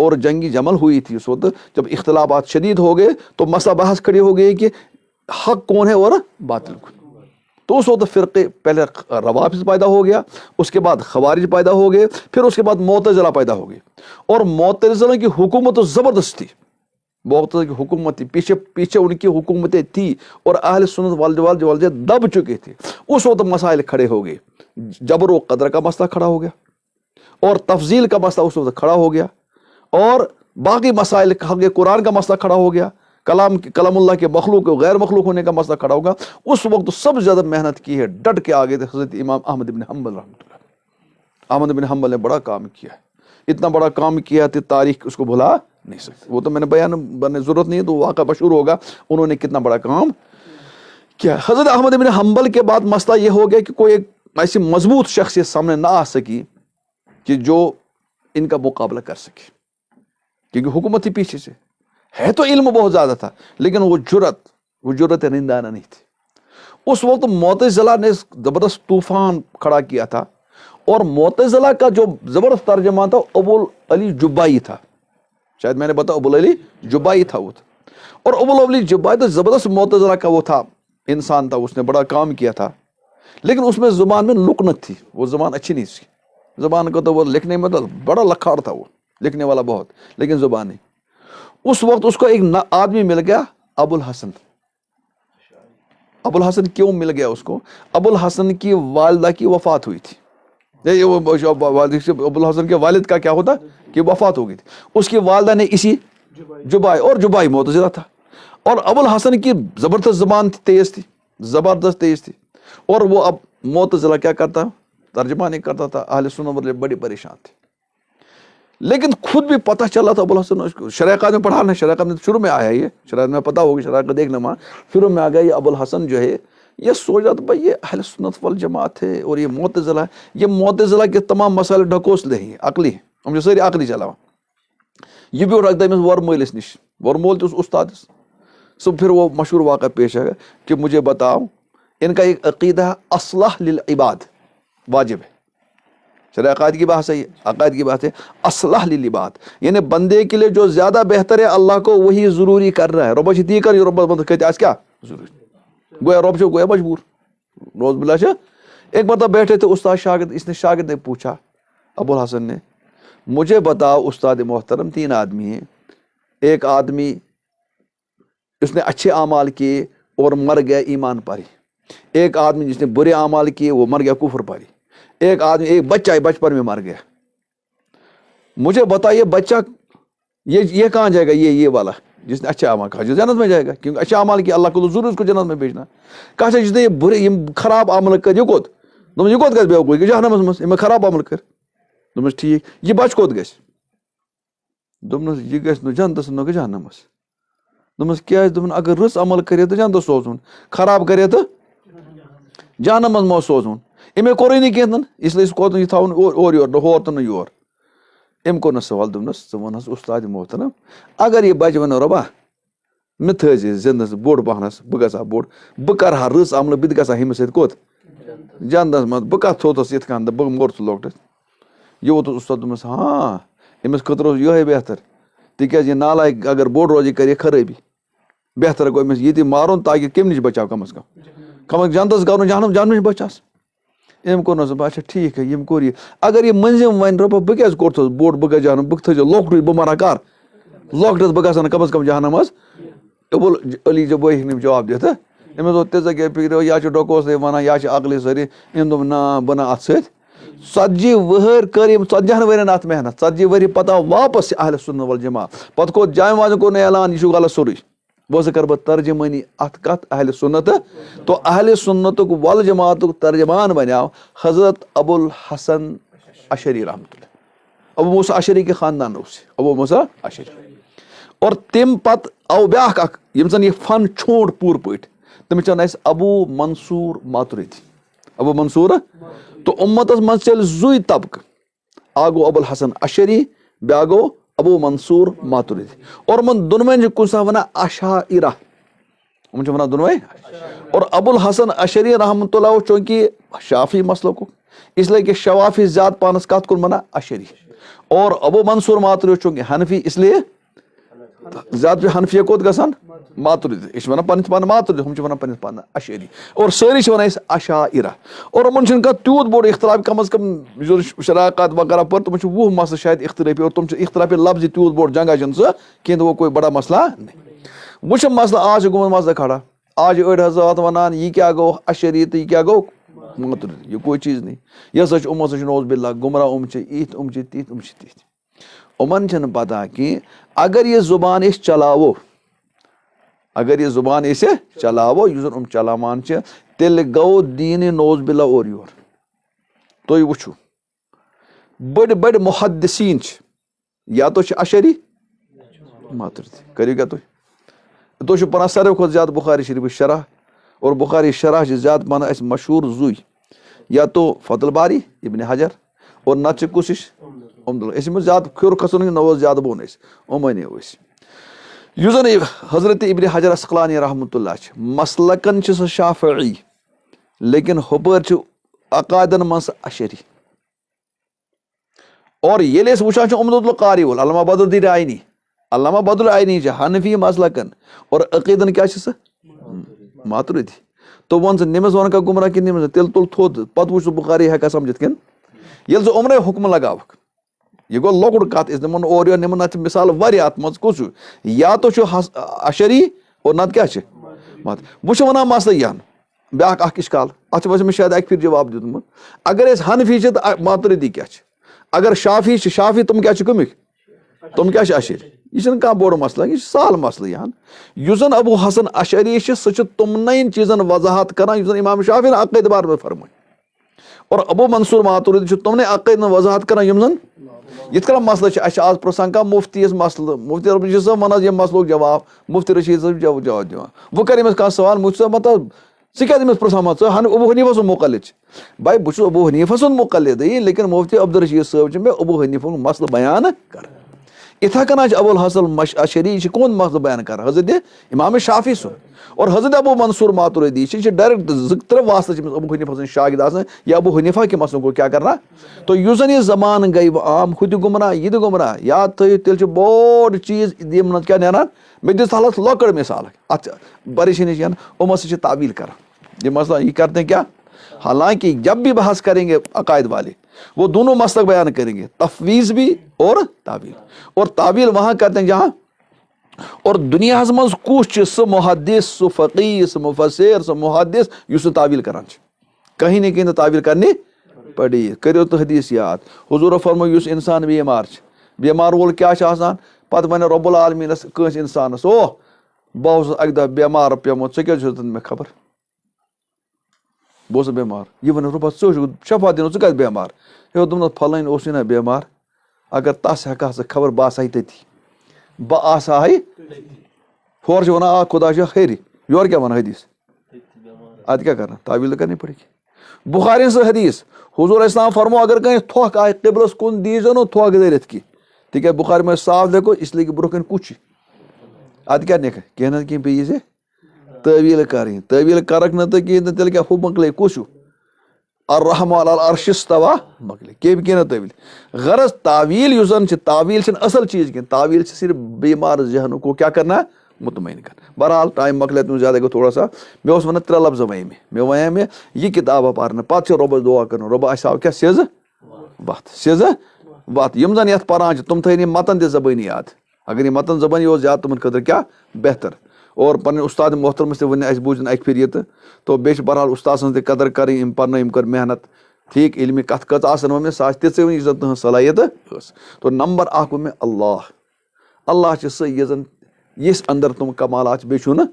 اور جنگی جمل ہوئی تھی اس وقت. جب اختلافات شدید ہو گئے تو مسئلہ بحث کھڑی ہو گئی کہ حق کون ہے اور باطل کون. تو اس وقت فرقے پہلے روافض پیدا ہو گیا, اس کے بعد خوارج پیدا ہو گئے, پھر اس کے بعد معتزلہ پیدا ہو گئے. اور معتزلہ کی حکومت تو زبردست تھی, معتزلہ کی حکومت تھی, پیچھے ان کی حکومتیں تھی, اور اہل سنت والجماعت دب چکے تھے. اس وقت مسائل کھڑے ہو گئے, جبر و قدر کا مسئلہ کھڑا ہو گیا, اور تفضیل کا مسئلہ اس وقت کھڑا ہو گیا, اور باقی مسائل قرآن کا مسئلہ کھڑا ہو گیا, کلام اللہ کے مخلوق و غیر مخلوق ہونے کا مسئلہ کھڑا ہوگا. اس وقت سب سے زیادہ محنت کی ہے, ڈٹ کے آگے تھے حضرت امام احمد بن حنبل رحمۃ اللہ. احمد بن حنبل نے بڑا کام کیا ہے, اتنا بڑا کام کیا ہے تاریخ اس کو بھلا نہیں سکتی. وہ تو میں نے بیان کرنے ضرورت نہیں ہے, تو واقعہ مشہور ہوگا انہوں نے کتنا بڑا کام کیا. حضرت احمد بن حنبل کے بعد مسئلہ یہ ہو گیا کہ کوئی ایک ایسی مضبوط شخصیت سامنے نہ آ سکی کہ جو ان کا مقابلہ کر سکے, کیونکہ حکومت ہی پیچھے سے ہے. تو علم بہت زیادہ تھا, لیکن وہ جرت رندانہ نہیں تھی. اس وقت معتزلہ نے زبردست طوفان کھڑا کیا تھا, اور معتزلہ کا جو زبردست ترجمہ تھا ابو علی جبائی تھا. شاید میں نے بتایا ابو علی جبائی تھا وہ تھا. اور ابو علی جبائی تو زبردست معتزلہ کا وہ تھا, انسان تھا, اس نے بڑا کام کیا تھا. لیکن اس میں زبان میں لکنت تھی, وہ زبان اچھی نہیں تھی. زبان کو تو وہ لکھنے میں تو بڑا لکھاڑ تھا, وہ لکھنے والا بہت, لیکن زبان نہیں. اس وقت اس کو ایک آدمی مل گیا, ابو الحسن. ابو الحسن کیوں مل گیا اس کو؟ ابو الحسن کی والدہ کی وفات ہوئی تھی. ابو الحسن کے والد کا کیا ہوتا کہ وفات ہو گئی تھی. اس کی والدہ نے اسی جبائی, اور جبائی معتزلہ تھا, اور ابو الحسن کی زبردست زبان تیز تھی, زبردست تیز تھی. اور وہ اب معتزلہ کیا کرتا, ترجمہ نہیں کرتا تھا. اہل سنت والے بڑی پریشان تھے. لیکن خود بھی پتہ چلا تھا ابو الحسن, شرائع میں پڑھا نا, شرائع میں شروع میں آیا, یہ شرائع میں پتہ ہوگی, شرائع کا دیکھنا ماں شروع میں آ گیا. یہ ابو الحسن جو ہے یہ سوچ رہا تھا بھائی یہ اہل سنت والجماعت ہے اور یہ معتزلہ ہے. یہ معتزلہ کے تمام مسائل ڈھکوس لے ہیں, عقلی ہیں, ہم جو ساری عقلی چلاوان. یہ بھی رکھتا ہے ورمولس نش, ورمول تو اس استاد سب. پھر وہ مشہور واقعہ پیش آئے کہ مجھے بتاؤ, ان کا ایک عقیدہ ہے اصلح للعباد, واجب ہے. شرع عقائد کی بات ہے, عقائد کی بات ہے, اصلح للعباد یعنی بندے کے لیے جو زیادہ بہتر ہے اللہ کو وہی ضروری کر رہا ہے. رب تی کر رب بند کہتے آج کیا ضروری گویا رب سے گویا مجبور روز بلا سے. ایک مرتبہ بیٹھے تھے استاد شاگرد, اس نے شاگرد نے پوچھا ابو الحسن نے, مجھے بتاؤ استاد محترم, 3 آدمی ہیں, ایک آدمی اس نے اچھے اعمال کیے اور مر گیا ایمان پاری, ایک آدمی جس نے برے اعمال کیے وہ مر گیا کفر پاری, ایک آدمی ایک بچہ بچپن میں مر گیا. مجھے بتائیے بچہ یہ کہاں جائے گا, یہ والا جس نے اچھا اعمال کہا جو جنت میں جائے گا, کیونکہ اچھا اعمال کیا اللہ کو ضرور اس کو جنت میں بھیجنا. کہا جس نے یہ برے یہ خراب عمل کر یہ کوت یہ کوت گژھِ بیوقوف جہنمس منٛز یِمن خراب عمل کر. دوٚپمَس ٹھیک, یہ بچہ کوت گژھِ؟ دوٚپنَس یہ گژھِ نہٕ جنتس نہ گژھِ جہنمس. دوٚپمَس کیٛازِ؟ دوٚپُن اگر رٕژ عمل کرے تہٕ جنتس سوزُن, خراب کرے تہٕ جہنمس منٛز سوزُن. أمۍ کوٚرُے نہٕ کینٛہہ, اس لیے کوٚر یہِ تھاوُن اورٕ یور ہور تہٕ نہٕ یور. أمۍ کوٚر نہٕ سوال. دوٚپنَس ژٕ وَن حظ اُستاد محترم, اگر یہِ بچہِ وَنو رۄبا مےٚ تھٲیزِ زِندس بوٚڑ پہنس, بہٕ گژھٕ ہا بوٚڑ, بہٕ کرٕ ہا رٕژ عملہٕ, بہٕ تہِ گژھٕ ہا ہُمِس سۭتۍ کوٚت جنتس منٛز, بہٕ کتھ تھوٚوتھس یِتھ کٔنۍ تہٕ بہٕ موٚرتھٕ لۄکٹِس. یہِ ووتُس اُستاد. دوٚپمَس ہاں أمِس خٲطرٕ اوس یِہوٚے بہتر, تِکیٛازِ یہِ نالایک اگر بوٚڑ روزِ یہِ کرِ یہِ خرٲبی. بہتر گوٚو أمِس ییٚتہِ مارُن تاکہِ کَمہِ نِش بچاو کم از کم جنتس گوٚو نہٕ جہنم نِش بچاس. أمۍ کوٚر نہٕ سُہ, اچھا ٹھیٖک ہے, یِم کوٚر یہِ. اگر یہِ مٔنٛزِم وَنہِ رۄبا بہٕ کیٛازِ کوٚرتھس بوٚڑ, بہٕ گژھٕ جہنم, بہٕ تھٲیزِ لۄکٹُے, بہٕ مرا کر لۄکٹِس, بہٕ گژھٕ ہا نہٕ کم از کم جہنم منٛز. ابو علی جبائی ہیٚکہِ نہٕ جواب دِتھ. أمِس دوٚپ تیٖژاہ کیٛاہ فِکرِ, یا چھِ ڈۄکوسٕے وَنان یا چھِ عقلہِ سٲری. أمۍ دوٚپ نا بہٕ نہٕ اَتھ سۭتۍ. 40 ؤہٕرۍ کٔر أمۍ 40 ؤرین اَتھ محنت, 40 ؤری پتہٕ آو واپس اہل سنت والجماعت. پتہٕ کوٚر جامع مسجدن کوٚر نہٕ اعلان یہِ چھُ غلط سورُے. وۄنۍ ہسا کرٕ بہٕ ترجمٲنی اَتھ کتھ اہل سنت, تو اہل سنتُک والجماعتُک ترجمان بنیو حضرت ابو الحسن اشعری رحمۃ اللہ. ابو موسیٰ اشعری کے خاندان اوس ابو موسیٰ اشعری. اور تمہِ پتہٕ آو بیاکھ اکھ ییٚمۍ زن یہِ فن چھونٛڈ پوٗرٕ پٲٹھۍ, تٔمِس چھُ ناو اَسہِ ابو منصور ماتُریدی. ابو منصور تو اُمتس منٛز چلہِ زُے طبقہٕ, اکھ گوٚو ابو الحسن اشعری, بیاکھ گوٚو ابو منصور ماتُریدی. اور یِمن دۄنوَے چھِ کُنہِ ساتہٕ وَنان اشاعرہ, یِمن چھِ وَنان دۄنوَے. اور ابو الحسن اشعری رحمۃ اللہ چوٗنٛکہِ شافی مسلکُک, اس لیے کہ شوافی زیادٕ پانس کتھ کُن وَنان اشعری. اور ابو منصور ماتوریدی چھُ حنفی اسلیے زیادٕ چھُ حنفیہ کوٚت گژھان ماتوریدی یہِ چھِ وَنان پننِس پانہٕ ماتوریدی ہُم چھِ وَنان پننِس پانہٕ اشعری اور سٲری چھِ وَنان أسۍ اشاعرہ اور یِمن چھُنہٕ کانٛہہ تیوٗت بوٚڑ اختلاف کم از کم یُس زن شراکات وغیرہ پٔر تِمن چھُ 20 مسلہٕ شاید اختلٲفی اور تِم چھِ اختلافی لفظی تیوٗت بوٚڑ جنگا چھُنہٕ سُہ کینٛہہ دوٚپُکھ کوئی بڑا مسئلہ نہیں وۄنۍ چھُ مسلہٕ آز چھُ گوٚمُت مسلہٕ کھڑا آز چھِ أڑۍ حضرات وَنان یہِ کیاہ گوٚو اشعری تہٕ یہِ کیاہ گوٚو ماتوریدی یہِ کوئی چیٖز نہیں یہِ ہسا چھُ یِم ہسا چھِ نوز باللہ گُمراہ یِم چھِ یِتھۍ یِم چھِ تِتھۍ یِم چھِ تِتھۍ یِمن چھنہٕ پتہ کینٛہہ اگر یہِ زُبان أسۍ چلاوو اگر یہِ زُبان أسۍ چلاوو یُس زن یِم چلاوان چھِ تیٚلہِ گوٚو دیٖنہِ نوز باللہ اورٕ یور تُہۍ وٕچھِو بٔڑۍ بٔڑۍ محدثیٖن چھِ یا تُہۍ چھِ اشعری ماتوریدی کٔرِو کیٛاہ تُہۍ چھِو پران ساروی کھۄتہٕ زیادٕ بُخاری شریٖفٕچ شرح اور بُخاری شرح چھِ زیادٕ پہن اَسہِ مشہوٗر زُے یا تو فت الباری ابن حجر اور نتہٕ چھِ کُس ہِش عمدُل أسۍ یِمو زیادٕ پھیُر کھسُن نہٕ اوس زیادٕ بوٚن أسۍ یِم أنِو أسۍ یُس زن حضرت ابن حجر اسقلانی رحمتہ اللہ چھِ مسلکن چھِ سۄ شافعی لیکن ہُپٲرۍ چھُ عقایدن منٛز سۄ اشعری اور ییٚلہِ أسۍ وٕچھان چھِ عمدۃ القاری وول علامہ بدر الدین عینی علامہ بدر العینی چھِ حنفی مسلکن اور عقیدن کیاہ چھِ سۄ ماتوریدی تہٕ وۄن ژٕ نٔمِس ونکھا گُمراہ کِنہٕ نٔمِس تیٚلہِ تُل تھوٚد پتہٕ وٕچھ ژٕ بُخاری ہٮ۪کھا سمجھِتھ کِنہٕ ییٚلہِ ژٕ یِمنٕے حُکمہٕ لگاوکھ یہِ گوٚو لۄکُٹ کتھ أسۍ نِمو اورٕ یورٕ نِمو اتھ چھِ مِثال واریاہ اتھ منٛز کُس چھُ یا تہٕ چھُ اشعری اور نتہٕ کیاہ چھِ وۄنۍ چھِ ونان مسلہٕ یہِ ہن بیاکھ اکھ اِشکال اتھ چھُ باسان مےٚ شاید اکہِ پھِرِ جواب دیُتمُت اگر أسۍ حنفی چھِ تہٕ ماتوریدی کیاہ چھِ اگر شافی چھِ شافی تِم کیاہ چھِ کٔمِکۍ تِم کیاہ چھِ اشعری یہِ چھُنہٕ کانٛہہ بوٚڑ مسلہٕ یہِ چھُ سہل مسلہٕ یہِ ہن یُس زن ابو حسن اشعری چھِ سُہ چھُ تِمنٕے چیٖزن وضاحت کران یُس زن امام شافعین عقیدٕ بارس منٛز فرمٲے اور ابو منصور ماتوریدی چھُ تِمنٕے عقیدن وضاحت کران یِم زن یِتھ کٔنۍ مسلہٕ چھِ اَسہِ چھِ آز پرژھان کانٛہہ مُفتیَس مسلہٕ مُفتی رشیٖد صٲب وَن حظ ییٚمہِ مسلُک جواب مُفتی رشیٖد صٲب جواب دِوان وۄنۍ کر أمِس کانٛہہ سوال مُفتی صٲب مطلب ژٕ کیٛازِ أمِس پرژھان مان ژٕ ابوٗ حنیٖفہ سُنٛد مُقلِد چھِ بھاے بہٕ چھُس ابوٗ حنیٖفہ سُنٛد مُقلِدٕے لیکن مُفتی عبدالرشیٖد صٲب چھِ مےٚ ابوٗ حنیٖفہ ہُنٛد مسلہٕ بیان کران یِتھٕے کٔنۍ چھِ ابو الحسن اشعری یہِ چھِ کُہُنٛد مسلہٕ بیان کران حضرت امام شافی سُنٛد اور حضرت ابو منصور ماتوریدی چھِ یہِ چھِ ڈایریکٹ 2-3 واسطہٕ چھِ أمِس ابوٗ حنیٖفہ سٕنٛدۍ شاگرد آسان یا ابوٗ حنیٖفہ کہِ مسلہٕ گوٚو کیاہ کرنا تہٕ یُس زن یہِ زمانہٕ گٔے وۄنۍ عام ہُہ تہِ گُمراہ یہِ تہِ گُمراہ یاد تھٲیِو تیٚلہِ چھُ بوٚڑ چیٖز یِمن منٛز کیاہ نیران مےٚ دِژ حالس لۄکٕٹ مِثال اتھ پریشٲنی چھِ یِم ہسا چھِ تعویٖل کران یہِ مسئلہ یہِ کرتے کیا حالانکہ جب بھی بحث کریں گے عقائد والے وہ دونوں مسلک بیان کریں گے تفویض بھی اور تعویل وہاں کرتے ہیں جہاں اور دُنیاہس منٛز کُس چھُ سُہ محدث سُہ فقیٖح سُہ مُفسِر سُہ محدث یُس سُہ تعویل کران چھُ کہیں نہ کہیں تو تعویل کرنہِ پڑی کٔرِو تہٕ حدیث یاد حضوٗرو فرموو یُس انسان بیمار چھُ بیمار وول کیاہ چھُ آسان پتہٕ ونہِ رۄب العالمیٖنس کٲنٛسہِ انسانس او بہٕ اوسُس اکہِ دۄہ بیمار پیومُت ژےٚ کیازِ چھُتھ نہٕ مےٚ خبر بہٕ اوسُس بیمار یہِ وَنہِ رۄبس ژٕ چھُکھ شفا دِنو ژٕ کتہِ بیمار ہے دوٚپنس پھلٲنۍ اوسُے نہ بیمار اگر تس ہٮ۪کہٕ ہا ژٕ خبر بہٕ آسہٕ ہا تٔتی بہٕ آسہٕ ہاے ہورٕ چھِ ونان آ خۄدا چھُ ہیٚرِ یورٕ کیاہ ونان حدیث ادٕ کیاہ کرنا تعویل تہِ کرنی پڑِ بُخاری ہٕنٛز حدیث حضوٗر اسلام فرموو اگر کٲنٛسہِ تھۄکھ آسہِ قبلس کُن دیٖزیو نہٕ تھۄکھ دٲرِتھ کینٛہہ تِکیٛازِ بُخاری منٛز صاف لیکھو اسلیے کہِ برونٛہہ کَنہِ کُس چھُ ادٕ کیاہ نِکھ کینٛہہ نتہٕ کینٛہہ پیٚیہِ ژےٚ تعویٖل کرٕنۍ تعویٖل کرکھ نہٕ تہٕ کِہیٖنۍ تہٕ تیٚلہِ کیاہ ہُہ مۄکلے کُس چھُ الرحمٰن علی العرش استویٰ مۄکلے کینٛہہ نہٕ تعویٖل غرض تعویٖل یُس زن چھِ تعویٖل چھِنہٕ اصل چیٖز کینٛہہ تعویٖل چھِ صرف بیمار ذہنُک کو کیاہ کرنا مطمعین کرنا بہرحال ٹایم مۄکلے تِم زیادٕ گوٚو تھوڑا سا مےٚ اوس ونان 3 لفظ وَنے مےٚ وَنے مےٚ یہِ کِتابہ پرنہٕ پتہٕ چھُ رۄبس دُعا کرُن رۄبا اَسہِ ہاو کیاہ سیٚزٕ وتھ یِم زن یتھ پران چھِ تِم تھٲیِن یہِ متن تہِ زبٲنی یاد اگر یہِ متن زبٲنی اوس یاد تِمن خٲطرٕ کیاہ بہتر اور پنٕنۍ اُستاد محترمس تہِ ووٚن اَسہِ بوٗزِن اکہِ پھِرِ یہِ تہٕ بیٚیہِ چھِ بہرحال اُستاد سٕنٛز تہِ قدر کرٕنۍ أمۍ پرنٲو أمۍ کٔر محنت ٹھیٖک علمِ کتھ کٔژ آسن وۄنۍ مےٚ سۄ آسہِ تِژٕے وۄنۍ یُس زن تٕہٕنٛز صلٲحیت ٲس تو نمبر 1 ووٚن مےٚ اللہ چھِ سُہ یہِ زن یِژھ انٛدر تِم کمالات چھِ بیٚیہِ چھُنہٕ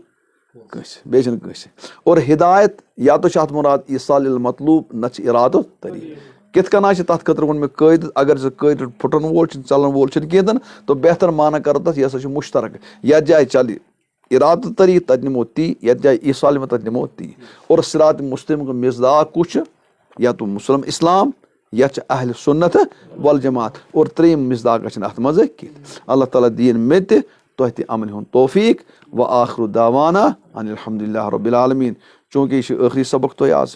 کٲنٛسہِ اور ہدایت یا تہٕ چھِ اتھ مُراد ایٖصال المطلوٗب نتہٕ چھِ اِرادُ طریٖق کِتھ کٔنۍ چھِ تتھ خٲطرٕ ووٚن مےٚ قٲیدٕ اگر ژٕ قٲیدٕ پھُٹن وول چھُنہٕ ژلن وول چھُنہٕ کینٛہہ تہٕ تو بہتر مانا کرو تتھ یہِ ہسا چھُ مُشترک یتھ جایہِ چلہِ اِرادٕ طریٖق تتہِ نِمو تی یتھ جایہِ ایٖصال تتہِ نِمو تی اور صراط مُستقیٖم مِصداق کُس چھُ یا تو مُسلم اسلام یا چھِ اہلِ سُنت والجماعت اور 3یِم مِصداقہ چھِنہٕ اتھ منٛز کینٛہہ اللہ تعالیٰ دِیِن مےٚ تہِ تۄہہِ تہِ عملہِ ہُنٛد توفیٖق و آخرُ دعوانا ان الحمدُاللہ ربِ العالمیٖن چوٗنٛکہِ یہِ چھُ ٲخری سبق تۄہہِ آز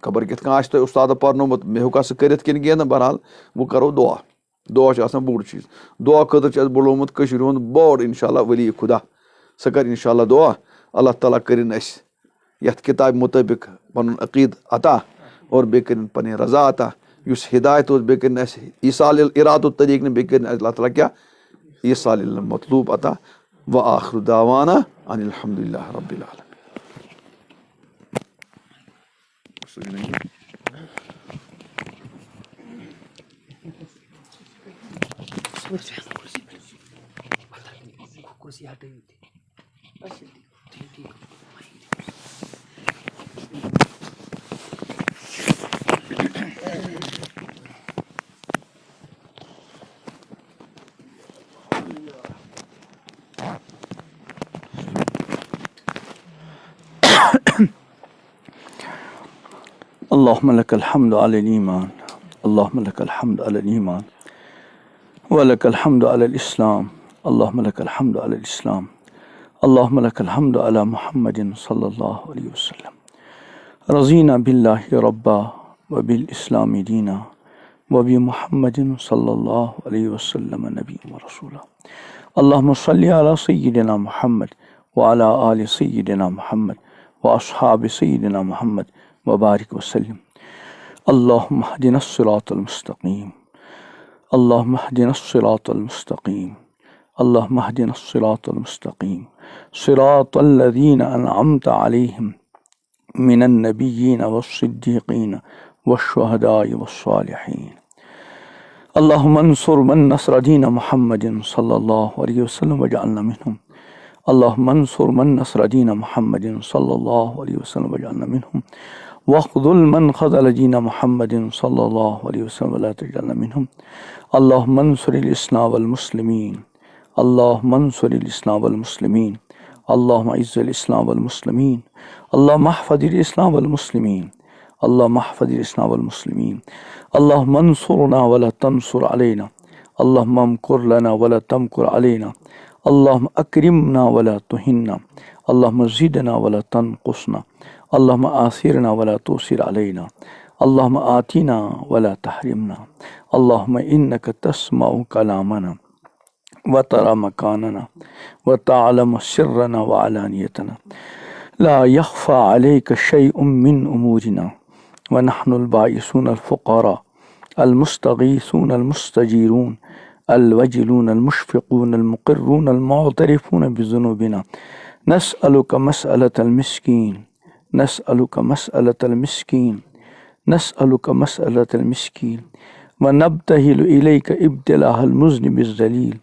خبر کت کن تہ استاد پرنومت مے ہیوکا سہ کرتھ کن کینہ بہرحال وہ کرو دعا دعا چھ آسان بوڑ چیز دعا خٲطرٕ چھُ اَسہِ بُلومُت کٔشیٖرِ ہُنٛد بوڑ انشاء اللہ ولی خدا سُہ کر انشاء اللہ دعا اللہ تعالیٰ کٔرِنۍ اَسہِ یتھ کتابہِ مطٲبق پنُن عقیٖد عطا اور بیٚیہِ کٔرِنۍ پنٕنۍ رضا عطا یُس ہدایت اوس بیٚیہِ کٔرِنۍ اَسہِ ایٖصال ارادُ طریٖق نہٕ بیٚیہِ کٔرِنۍ اَسہِ اللہ تعالیٰ کیٛاہ ایٖصال المطلوب عطا وآخر دعوانا ان الحمد للہ رب العالمین. اللهم لك الحمد على الإيمان اللهم لك الحمد على الإيمان ولك الحمد على الإسلام اللهم لك الحمد على الإسلام اللهم لك الحمد على محمد صلى الله عليه وسلم. رضينا بالله ربا وبالإسلام دينا وبمحمد صلى الله عليه وسلم نبيا ورسولا. اللهم صل على سيدنا محمد وعلى آل سيدنا محمد وأصحاب سيدنا محمد وبارك وسلم. اللهم اهدنا الصراط المستقيم اللهم اهدنا الصراط المستقيم اللهم اهدنا الصراط المستقيم صراط الذين أنعمت عليهم من النبيين والصديقين والشهداء والصالحين. اللهم انصر من نصر دين محمد صلى الله عليه وسلم واجعلنا منهم. اللهم انصر من نصر دين محمد صلى الله عليه وسلم واجعلنا منهم واخذل من خذل دين محمد صلى الله عليه وسلم ولا تجعلنا منهم. اللهم انصر الإسلام والمسلمين اللهم انصر الإسلام والمسلمين اللهم اعز الإسلام والمسلمين اللهم احفظ الإسلام والمسلمين اللهم احفظ الإسلام والمسلمين. اللهم انصرنا ولا تنصر علينا اللهم امكر لنا ولا تمكر علينا اللهم أكرمنا ولا تهنا اللهم زدنا ولا تنقصنا اللهم آثرنا ولا تؤثر علينا اللهم آتنا ولا تحرمنا اللهم إنك تسمع كلامنا وترى مكاننا وتعلم سرنا وعلانيتنا لا يخفى عليك شيء من أمورنا ونحن البائسون الفقراء المستغيثون المستجيرون الوجلون المشفقون المقرون المعترفون بذنوبنا نسألك مسألة المسكين نسألك مسألة المسكين نسألك مسألة المسكين ونبتهل إليك ابتلاء المذنب الذليل.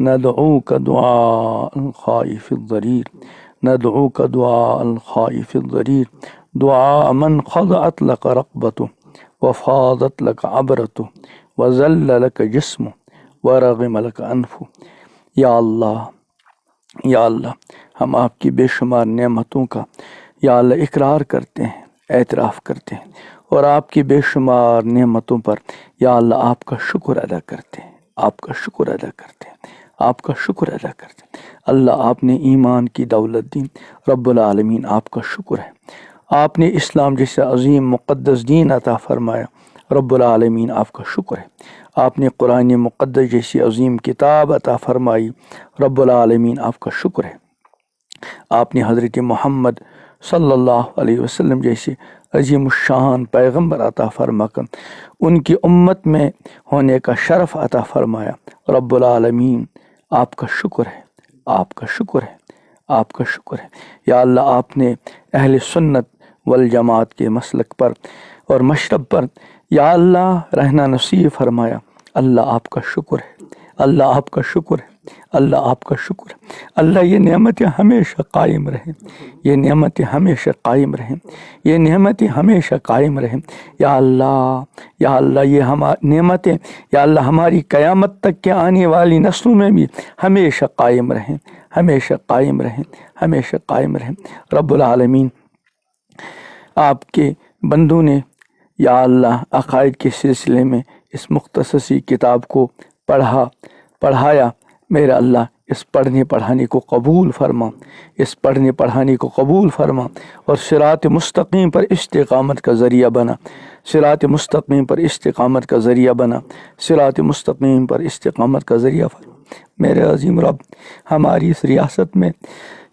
ندعوك دعاء الخائف الضرير ندعوك دعاء الخائف الضرير دعاء من خضعت لك رقبته وفاضت لك عبرته وذل لك جسمه ورغم لك أنفه. یا اللہ ہم آپ کی بے شمار نعمتوں کا یا اللہ اقرار کرتے ہیں اعتراف کرتے ہیں اور آپ کی بے شمار نعمتوں پر یا اللہ آپ کا شکر ادا کرتے ہیں آپ کا شکر ادا کرتے ہیں آپ کا شکر ادا کرتے ہیں. اللہ آپ نے ایمان کی دولت دی رب العالمین آپ کا شکر ہے. آپ نے اسلام جیسے عظیم مقدس دین عطا فرمایا رب العالمین آپ کا شکر ہے. آپ نے قرآن مقدس جیسی عظیم کتاب عطا فرمائی رب العالمین آپ کا شکر ہے. آپ نے حضرت محمد صلی اللہ علیہ وسلم جیسے عظیم الشان پیغمبر عطا فرما کر ان کی امت میں ہونے کا شرف عطا فرمایا رب العالمین آپ کا شکر ہے آپ کا شکر ہے آپ کا شکر ہے. یا اللہ آپ نے اہل سنت والجماعت کے مسلک پر اور مشرب پر یا اللہ رہنا نصیب فرمایا. اللہ آپ کا شکر ہے اللہ آپ کا شکر ہے اللہ آپ کا شکر ہے. اللہ یہ نعمتیں ہمیشہ قائم رہیں یہ نعمتیں ہمیشہ قائم رہیں یہ نعمتیں ہمیشہ قائم رہیں. یا اللہ یہ نعمتیں یا اللہ ہماری قیامت تک کے آنے والی نسلوں میں بھی ہمیشہ قائم رہیں ہمیشہ قائم رہیں ہمیشہ قائم رہیں. رب العالمین آپ کے بندوں نے یا اللہ عقائد کے سلسلے میں اس مختصر سی کتاب کو پڑھایا. میرا اللہ اس پڑھنے پڑھانے کو قبول فرما، اس پڑھنے پڑھانے کو قبول فرما، اور صراط مستقیم پر استقامت کا ذریعہ بنا، صراط مستقیم پر استقامت کا ذریعہ بنا، صراط مستقیم پر استقامت کا ذریعہ فرما۔ میرے عظیم رب، ہماری اس ریاست میں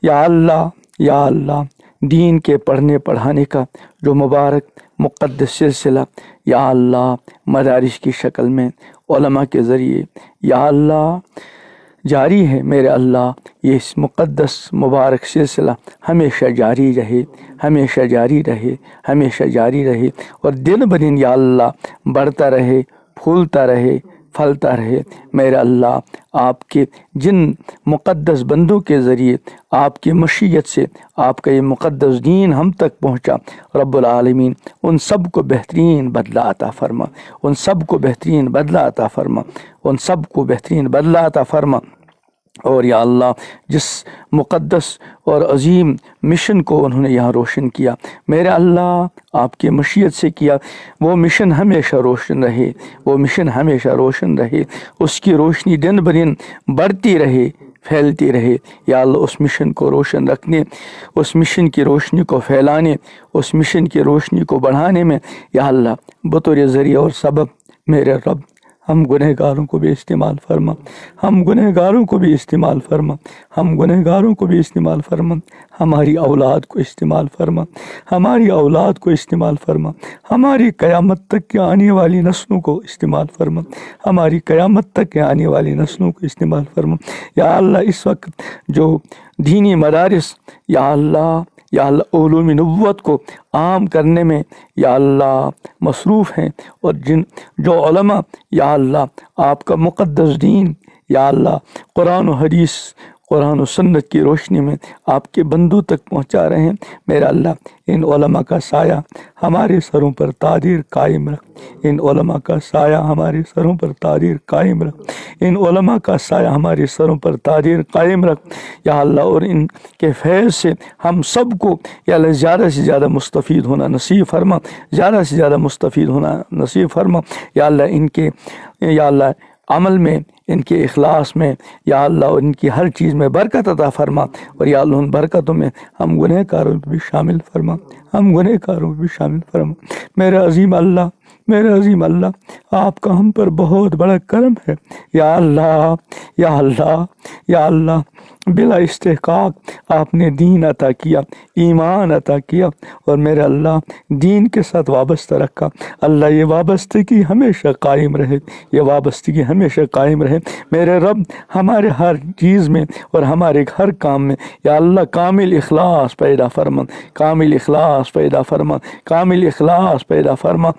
یا اللہ، یا اللہ، دین کے پڑھنے پڑھانے کا جو مبارک مقدس سلسلہ یا اللہ مدارس کی شکل میں علماء کے ذریعے یا اللہ جاری ہے، میرے اللہ یہ اس مقدس مبارک سلسلہ ہمیشہ جاری رہے، ہمیشہ جاری رہے، ہمیشہ جاری رہے، اور دن بدن یا اللہ بڑھتا رہے، پھولتا رہے، پھلتا رہے۔ میرے اللہ آپ کے جن مقدس بندوں کے ذریعے آپ کی مشیت سے آپ کا یہ مقدس دین ہم تک پہنچا، رب العالمین ان سب کو بہترین بدلہ عطا فرما، ان سب کو بہترین بدلہ عطا فرما، ان سب کو بہترین بدلہ عطا فرما۔ اور یا اللہ جس مقدس اور عظیم مشن کو انہوں نے یہاں روشن کیا، میرے اللہ آپ کی مشیت سے کیا، وہ مشن ہمیشہ روشن رہے، وہ مشن ہمیشہ روشن رہے، اس کی روشنی دن بدن بڑھتی رہے، پھیلتی رہے۔ یا اللہ اس مشن کو روشن رکھنے، اس مشن کی روشنی کو پھیلانے، اس مشن کی روشنی کو بڑھانے میں یا اللہ بطور ذریعہ اور سبب میرے رب ہم گنہگاروں کو بھی استعمال فرما، ہم گنہگاروں کو بھی استعمال فرما، ہم گنہگاروں کو بھی استعمال فرما، ہماری اولاد کو استعمال فرما، ہماری اولاد کو استعمال فرما، ہماری قیامت تک کے آنے والی نسلوں کو استعمال فرما، ہماری قیامت تک کے آنے والی نسلوں کو استعمال فرما۔ یا اللہ اس وقت جو دینی مدارس یا اللہ علوم نبوت کو عام کرنے میں یا اللہ مصروف ہیں، اور جو علماء یا اللہ آپ کا مقدس دین یا اللہ قرآن و حدیث، قرآن و سنت کی روشنی میں آپ کے بندوں تک پہنچا رہے ہیں، میرا اللہ ان علماء کا سایہ ہمارے سروں پر تادیر قائم رکھ، ان علماء کا سایہ ہمارے سروں پر تادیر قائم رکھ، ان علماء کا سایہ ہمارے سروں پر تادیر قائم رکھ یا اللہ، اور ان کے فیض سے ہم سب کو یا اللہ زیادہ سے زیادہ مستفید ہونا نصیب فرما، زیادہ سے زیادہ مستفید ہونا نصیب فرما یا اللہ، ان کے یا اللہ عمل میں، ان کے اخلاص میں یا اللہ، اور ان کی ہر چیز میں برکت عطا فرما، اور یا اللہ ان برکتوں میں ہم گنہ کاروں کو بھی شامل فرما، ہم گنہ کاروں کو بھی شامل فرما۔ میرا عظیم اللہ، میرا عظیم اللہ، آپ کا ہم پر بہت بڑا کرم ہے یا اللہ، یا اللہ، یا اللہ، بلا استحقاق آپ نے دین عطا کیا، ایمان عطا کیا، اور میرا اللہ دین کے ساتھ وابستہ رکھا۔ اللہ یہ وابستگی ہمیشہ قائم رہے، یہ وابستگی ہمیشہ قائم رہے میرے رب، ہمارے ہر چیز میں اور ہمارے ہر کام میں یا اللہ کامل اخلاص پیدا فرما، کامل اخلاص پیدا فرما، کامل اخلاص پیدا فرما۔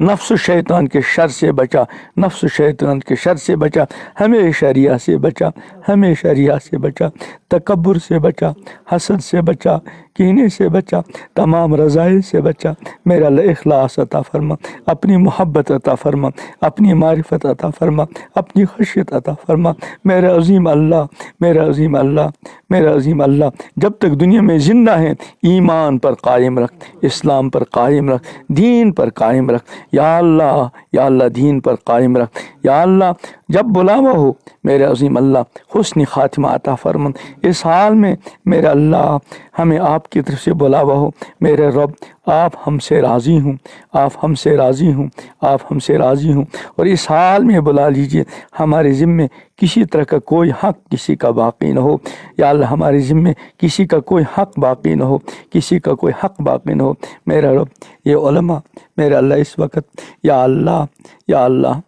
نفس و شیطان کے شر سے بچا، نفس و شیطان کے شر سے بچا، ہمیشہ ریا سے بچا، ہمیشہ ریا سے بچا، تکبر سے بچا، حسد سے بچا، کینے سے بچا، تمام رضائل سے بچا۔ میرا اللہ اخلاص عطا فرما، اپنی محبت عطا فرما، اپنی معرفت عطا فرما، اپنی خشیت عطا فرما۔ میرا عظیم اللہ، میرا عظیم اللہ، میرا عظیم اللہ، جب تک دنیا میں زندہ ہیں ایمان پر قائم رکھ، اسلام پر قائم رکھ، دین پر قائم رکھ یا اللہ، یا اللہ دین پر قائم رکھ یا اللہ۔ جب بلاوا ہو میرے عظیم اللہ حسن خاتمہ عطا فرما، اس حال میں میرا اللہ ہمیں آپ کی طرف سے بلاوا ہو، میرے رب آپ ہم سے راضی ہوں، آپ ہم سے راضی ہوں، آپ ہم سے راضی ہوں، اور اس حال میں بلا لیجئے ہمارے ذمے کسی طرح کا کوئی حق کسی کا باقی نہ ہو یا اللہ، ہمارے ذمے کسی کا کوئی حق باقی نہ ہو، کسی کا کوئی حق باقی نہ ہو۔ میرا رب یہ علماء میرا اللہ اس وقت یا اللہ، یا اللہ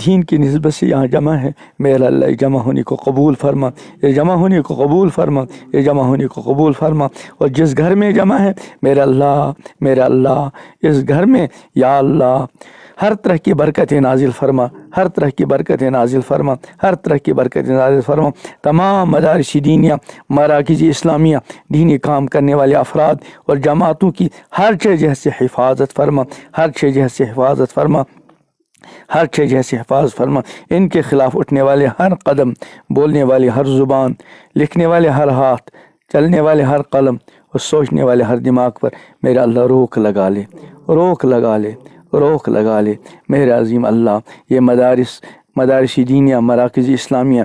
دین کی نسبت سے یہاں جمع ہے، میرا اللہ جمع ہونے کو قبول فرما، یہ جمع ہونے کو قبول فرما، یہ جمع ہونے کو قبول فرما، اور جس گھر میں جمع ہے میرا اللہ، میرا اللہ اس گھر میں یا اللہ ہر طرح کی برکتیں نازل فرما، ہر طرح کی برکتیں نازل فرما، ہر طرح کی برکتیں نازل فرما۔ تمام مدارس دینیہ، مراکز اسلامیہ، دینی کام کرنے والے افراد اور جماعتوں کی ہر جگہ سے حفاظت فرما، ہر جگہ سے حفاظت فرما، ہر جگہ سے حفاظت فرما۔ ان کے خلاف اٹھنے والے ہر قدم، بولنے والی ہر زبان، لکھنے والے ہر ہاتھ، چلنے والے ہر قلم اور سوچنے والے ہر دماغ پر میرا اللہ روک لگا لے، روک لگا لے، روک لگا لے۔ میرا عظیم اللہ یہ مدارس دینیہ، مراکز اسلامیہ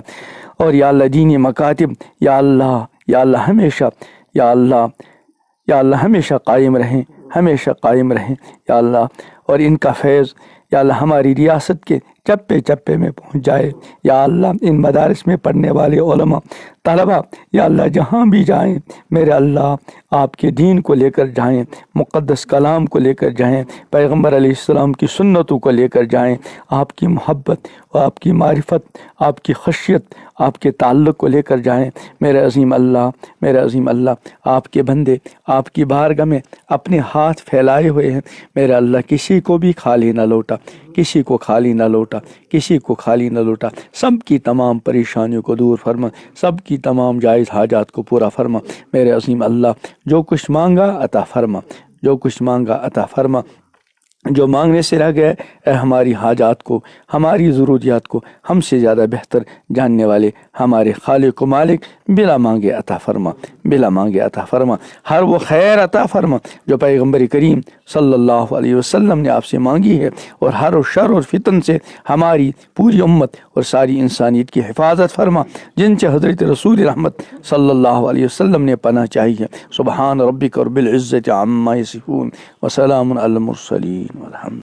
اور یا اللہ دینی مکاتب یا اللہ ہمیشہ یا اللہ ہمیشہ قائم رہیں، ہمیشہ قائم رہیں یا اللہ، اور ان کا فیض یا اللہ ہماری ریاست کے چپے چپے میں پہنچ جائے یا اللہ۔ ان مدارس میں پڑھنے والے علماء طلباء یا اللہ جہاں بھی جائیں میرے اللہ آپ کے دین کو لے کر جائیں، مقدس کلام کو لے کر جائیں، پیغمبر علیہ السلام کی سنتوں کو لے کر جائیں، آپ کی محبت اور آپ کی معرفت، آپ کی خشیت، آپ کے تعلق کو لے کر جائیں میرے عظیم اللہ۔ آپ کے بندے آپ کی بارگاہ میں اپنے ہاتھ پھیلائے ہوئے ہیں میرے اللہ، کسی کو بھی خالی نہ لوٹا، کسی کو خالی نہ لوٹا، کسی کو خالی نہ لوٹا، سب کی تمام پریشانیوں کو دور فرما، سب کی تمام جائز حاجات کو پورا فرما میرے عظیم اللہ۔ جو کچھ مانگا عطا فرما، جو کچھ مانگا عطا فرما، جو مانگنے سے رہ گئے اے ہماری حاجات کو، ہماری ضروریات کو ہم سے زیادہ بہتر جاننے والے ہمارے خالق و مالک بلا مانگے عطا فرما، بلا مانگے عطا فرما، ہر وہ خیر عطا فرما جو پیغمبر کریم صلی اللہ علیہ وسلم نے آپ سے مانگی ہے، اور ہر و شر اور فتن سے ہماری پوری امت اور ساری انسانیت کی حفاظت فرما، جن سے حضرت رسول رحمت صلی اللہ علیہ وسلم نے پناہ چاہی ہے۔ سبحان ربک رب العزت عما یصفون وسلام علی المرسلین والحمد